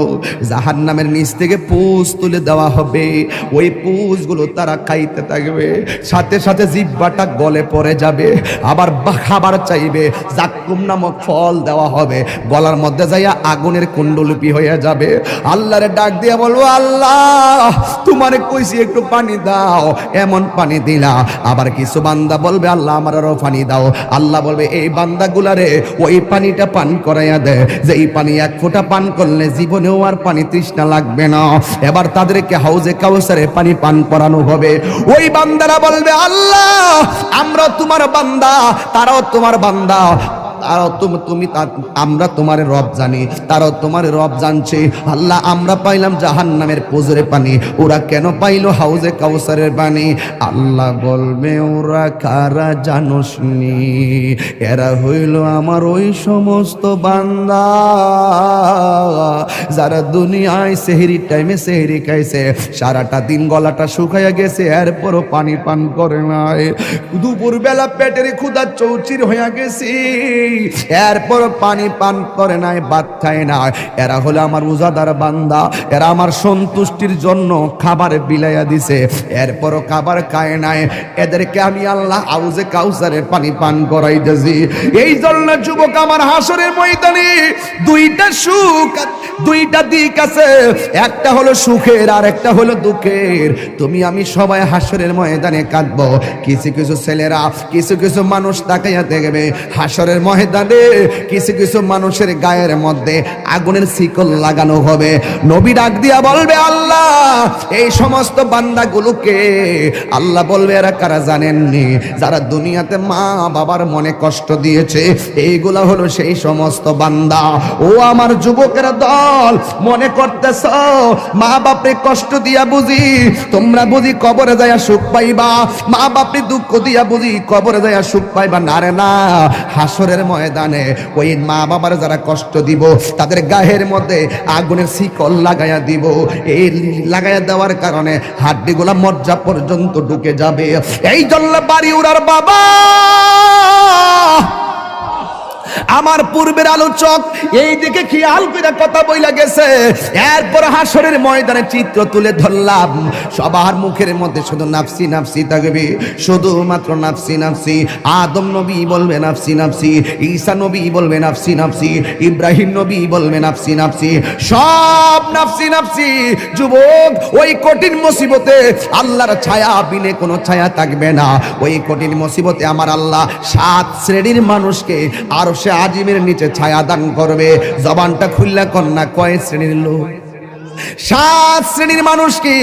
জাহান্নামের নিচ থেকে পুষ তুলে দেওয়া হবে, ওই পুষগুলো তারা খাইতে থাকবে, সাথে সাথে জিহ্বাটা গলে পড়ে যাবে, আবার খাবার চাইবে, জাক্কুম নামক ফল দেওয়া হবে, গলার মধ্যে যাইয়া আগুনের কুণ্ডলিপি হয়ে যাবে। আল্লাহরে ডাক দিয়ে বলবো আল্লাহ তোমারে কইছি একটু পানি দাও, এমন পানি দিলা। আবার কিছু বান্দা বলবে আল্লাহ আমার আরো পানি দাও। আল্লাহ বলবে এই বান্দাগুলারে ওই পানিটা পান করাইয়া দে যে এই পানি এক ফোঁটা পান করলে জীবনেও আর পানি তৃষ্ণা লাগবে না। এবার তাদেরকে হাউজে কাউসারে পানি পান করানো হবে। ওই বান্দারা বলবে, আল্লাহ আমরাও তোমার বান্দা, তারাও তোমার বান্দা, আমরা তোমার রব জানি, তারাও তোমার রব জানছে। আল্লাহ আমরা পাইলাম জাহান্নামের পুজোরে পানি, ওরা কেন পাইলো হাউজে কাউসারের পানি? আল্লাহ বলবে, ওরা কারা জানোসনি? এরা হইল আমার ওই সমস্ত বান্দা যারা দুনিয়ায় সেহরির টাইমে সেহরি খাইছে, সারাটা দিন গলাটা শুকাইয়া গেছে, এরপরও পানি পান করে নাই। দুপুর বেলা পেটের ক্ষুধা চৌচির হইয়া গেছে, এরপর পানি পান করে নাই, ভাত খায় না। এরা হলো আমার রোজাদার বান্দা, এরা আমার সন্তুষ্টির জন্য খাবার বিলাইয়া দিছে, এরপরও খাবার খায় নাই। এদেরকে আমি আল্লাহ হাউজে কাউসারের পানি পান করাইতেছি। এই জন্য যুবক, আমার হাসরের ময়দানে দুইটা সুখ, দুইটা দিক আছে, একটা হলো সুখের আর একটা হলো দুঃখের। তুমি আমি সবাই হাসরের ময়দানে কাঁদবো। কিছু কিছু ছেলেরা, কিছু কিছু মানুষ তাকাইয়া দেখবে হাসরের ময়দানে কিছু কিছু মানুষের গায়ের মধ্যে আগুনের শিকল লাগানো হবে। নবী ডাক দিয়া বলবে, আল্লাহ এই সমস্ত বান্দাগুলোকে, আল্লাহ বলবে এরা কারা জানেননি? যারা দুনিয়াতে মা বাবার মনে কষ্ট দিয়েছে, এইগুলা হলো সেই সমস্ত বান্দা। ও আমার যুবকেরা দল, মনে করতেছ মা বাপরে কষ্ট দিয়া বুঝি তোমরা বুঝি কবরে যায়া সুখ পাইবা, মা বাপরে দুঃখ দিয়া বুঝি কবরে যায়া সুখ পাইবা? না রে না, হাসরের ময়দানে ওই মা বাবার যারা কষ্ট দিব তাদের গায়ের মধ্যে আগুনের শিকল লাগাইয়া দিব। এই লাগাইয়া দেওয়ার কারণে হাড্ডিগুলা মজ্জা পর্যন্ত ঢুকে যাবে। এই জন্য বাড়ি উড়ার বাবা, আমার পূর্বের আলোচক এই দিকে খেয়াল করে কথা বইলা গেছে। এরপর হাসরের ময়দানে চিত্র তুলে ধরলাম, সবার মুখের মধ্যে শুধু নাফসি নাফসি থাকবে, শুধুমাত্র নাফসি নাফসি। আদম নবী বলবে নাফসি নাফসি, ঈসা নবী বলবে নাফসি নাফসি, ইব্রাহিম নবী বলবে নাফসি নাফসি, সব নাফসি নাফসি। যুবক, ওই কঠিন মুসিবতে আল্লাহর ছায়া বিনে কোনো ছায়া থাকবে না। ওই কঠিন মুসিবতে আমার আল্লাহ 7 শ্রেণীর মানুষকে আর সে আজিমের নিচে ছায়া দান করবে। জবানটা খুললা কন্যা, কয় শ্রেণীর লোক? 7 শ্রেণীর মানুষকে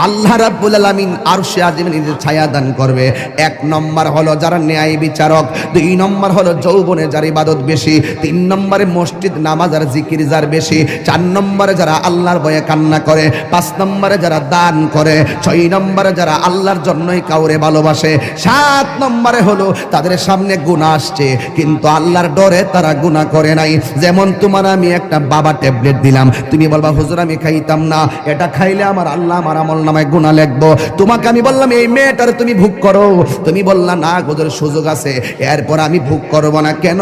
আল্লাহ রাব্বুল আলামিন আরশে আজিমের নিচে ছায়া দান করবে। 1 নম্বর হলো যারা ন্যায় বিচারক, 2 নম্বর হলো যৌবনে যার ইবাদত বেশি, 3 নম্বরে মসজিদ নামাজ আর জিকির যার বেশি, 4 নম্বরে যারা আল্লাহর ভয়ে কান্না করে, 5 নম্বরে যারা দান করে, 6 নম্বরে যারা আল্লাহর জন্যই কাউরে ভালোবাসে, 7 নম্বরে হলো তাদের সামনে গুনাহ আসছে কিন্তু আল্লাহর ডরে তারা গুনাহ করে নাই। যেমন তোমার আমি একটা বাবা ট্যাবলেট দিলাম, তুমি বলবা হুজুর আমি খাইতাম না, এটা খাইলে আমার আল্লাহ আমার আমলনামায় গুনাহ লিখবো। তোমাকে আমি বললাম এই মেয়েটার তুমি ভোগ করো, তুমি বললা না হুজুর সুযোগ আছে, এরপর আমি ভোগ করব না। কেন?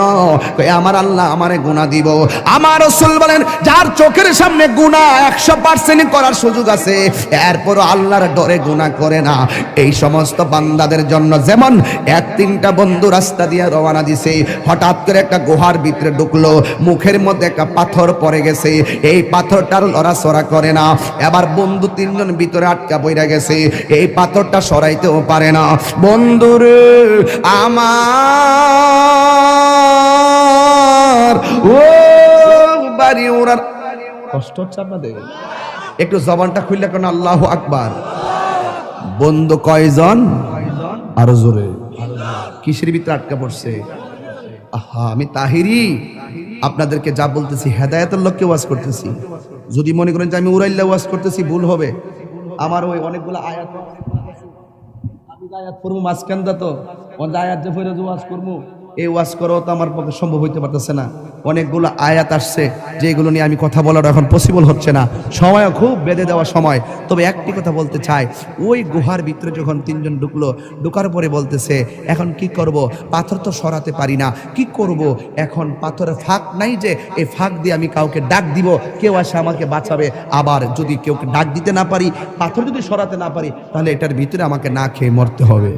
আমার আল্লাহ আমারে গুনাহ দিব। আমার রাসূল বলেন যার চোখের সামনে গুনাহ 100% করার সুযোগ আছে, এরপর আল্লাহর ডরে গুনাহ করে না, এই সমস্ত বান্দাদের জন্য যেমন 1-3টা বন্ধু রাস্তা দিয়ে রওনা দিছে, হঠাৎ করে একটা গুহার ভিতরে ঢুকলো, মুখের মধ্যে একটা পাথর পড়ে গেছে, এই পাথরটার লড়াচড়া করে না। এবার বন্ধু 3 জন ভিতরে আটকা পড়ে গেছে, এই পাথরটা সরাইতেও পারে না। বন্ধুরে আমার, ও বাড়ি ওরার কষ্ট হচ্ছে আপনাদের? একটু জবানটা খুললে কোন আল্লাহু আকবার। বন্ধু কয়জন? আরো জোরে। কিসের ভিতরে আটকা পড়ছে? আহা, আমি তাহিরি আপনাদেরকে যা বলতেছি হেদায়েতের লক্ষ্যে ওয়াজ করতেছি। যদি মনে করেন যে আমি উড়াইল্লা ওয়াজ করতেছি, ভুল হবে। আমার ওই অনেকগুলো আয়াত, আমি আয়াত পড়বো মাঝখান দা, তো আয়াত যে ফিরে ওয়াজ করবো, এই ওয়াজ করাও তো আমার পক্ষে সম্ভব হইতে পারতেছে না। অনেকগুলো আয়াত আসছে যেগুলো নিয়ে আমি কথা বলার এখন পসিবল হচ্ছে না, সময়ও খুব বেঁধে দেওয়া সময়। তবে একটি কথা বলতে চাই, ওই গুহার ভিতরে যখন 3 জন ঢুকলো, ঢুকার পরে বলতেছে এখন কি করব, পাথর তো সরাতে পারি না, কি করব এখন? পাথরের ফাঁক নাই যে এই ফাঁক দিয়ে আমি কাউকে ডাক দিব, কেউ আসে আমাকে বাঁচাবে। আবার যদি কেউ ডাক দিতে না পারি, পাথর যদি সরাতে না পারি, তাহলে এটার ভিতরে আমাকে না খেয়ে মরতে হবে।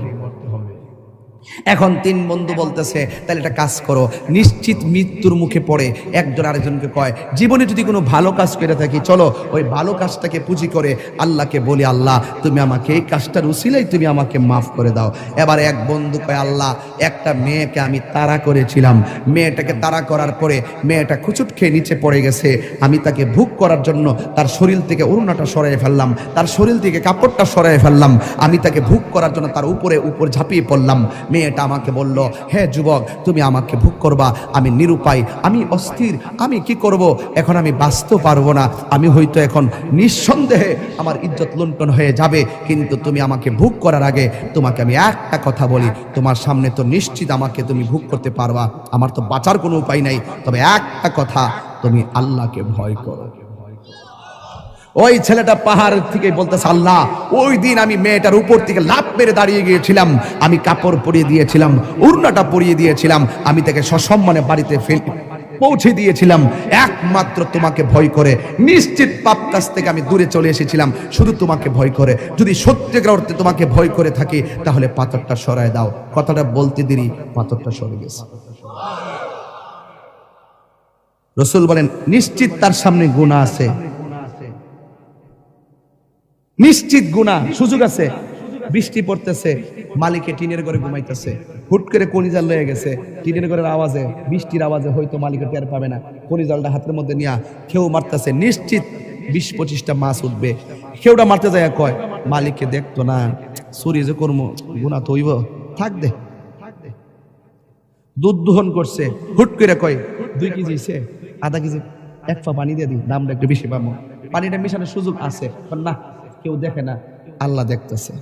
এখন তিন বন্ধু বলতেছে তাহলে একটা কাজ করো, নিশ্চিত মৃত্যুর মুখে পড়ে একজন আরেকজনকে কয় জীবনে যদি কোনো ভালো কাজ করে থাকি চলো ওই ভালো কাজটাকে পুঁজি করে আল্লাহকে বলি, আল্লাহ তুমি আমাকে এই কাজটার উসিলাই তুমি আমাকে মাফ করে দাও। এবার এক বন্ধু কয় আল্লাহ একটা মেয়েকে আমি তাড়া করেছিলাম, মেয়েটাকে তাড়া করার পরে মেয়েটা খুচুট খেয়ে নিচে পড়ে গেছে, আমি তাকে ভোগ করার জন্য তার শরীর থেকে ওড়নাটা সরাই ফেললাম, তার শরীর থেকে কাপড়টা সরাই ফেললাম, আমি তাকে ভোগ করার জন্য তার উপর ঝাঁপিয়ে পড়লাম। মেয়েটা আমাকে বলল হে যুবক তুমি আমাকে ভোগ করবা, আমি নিরুপায়, আমি অস্থির, আমি কি করব, এখন আমি বাঁচতে পারবো না, আমি হয়তো এখন নিঃসন্দেহে আমার ইজ্জত লুণ্ঠন হয়ে যাবে, কিন্তু তুমি আমাকে ভোগ করার আগে তোমাকে আমি একটা কথা বলি, তোমার সামনে তো নিশ্চিত আমাকে তুমি ভোগ করতে পারবা, আমার তো বাঁচার কোনো উপায় নাই, তবে একটা কথা তুমি আল্লাহকে ভয় করো। ওই ছেলেটা পাহাড় থেকে বলতেছে আল্লাহ ওই দিন আমি মেয়েটার উপর থেকে লাফ মেরে দাঁড়িয়ে গিয়েছিলাম, আমি কাপড় পরিয়ে দিয়েছিলাম, ওড়নাটা পরিয়ে দিয়েছিলাম, আমি তাকে সসম্মানে বাড়িতে পৌঁছে দিয়েছিলাম, একমাত্র তোমাকে ভয় করে, নিশ্চিত পাপ কাজ থেকে আমি দূরে চলে এসেছিলাম শুধু তোমাকে ভয় করে, যদি সত্যিকার অর্থে তোমাকে ভয় করে থাকি তাহলে পাথরটা সরায় দাও। কথাটা বলতে দেরি পাথরটা সরে গেছে। রাসূল বলেন নিশ্চিত তার সামনে গুনাহ আছে, নিশ্চিত গুনাহ, সুযোগ আছে, বৃষ্টি পড়তেছে, মালিকে টিনের ঘরে ঘুমাইতেছে, হুট করে কনিজাল লয়ে গেছে, টিনের ঘরের আওয়াজে বৃষ্টির আওয়াজে হয়তো মালিকে টের পাবে না, কনিজালটা হাতের মধ্যে নিয়ে কেউ মারতেছে, নিশ্চিত 20-25টা মাছ উঠবে, কেউটা মারতে যায় কয় মালিককে দেখতো না, চুরি যে কর্ম গুনাহ তো হইব, থাক দে। দুধ দোহন করছে, হুট করে কয় 2 কেজি হইছে, আধা কেজি 1 পা পানি দিয়ে দিই, দামটা একটু বেশি পাবো, পানিটা মিশানোর সুযোগ আছে, না কেউ দেখে না, আল্লাহ দেখতেছে।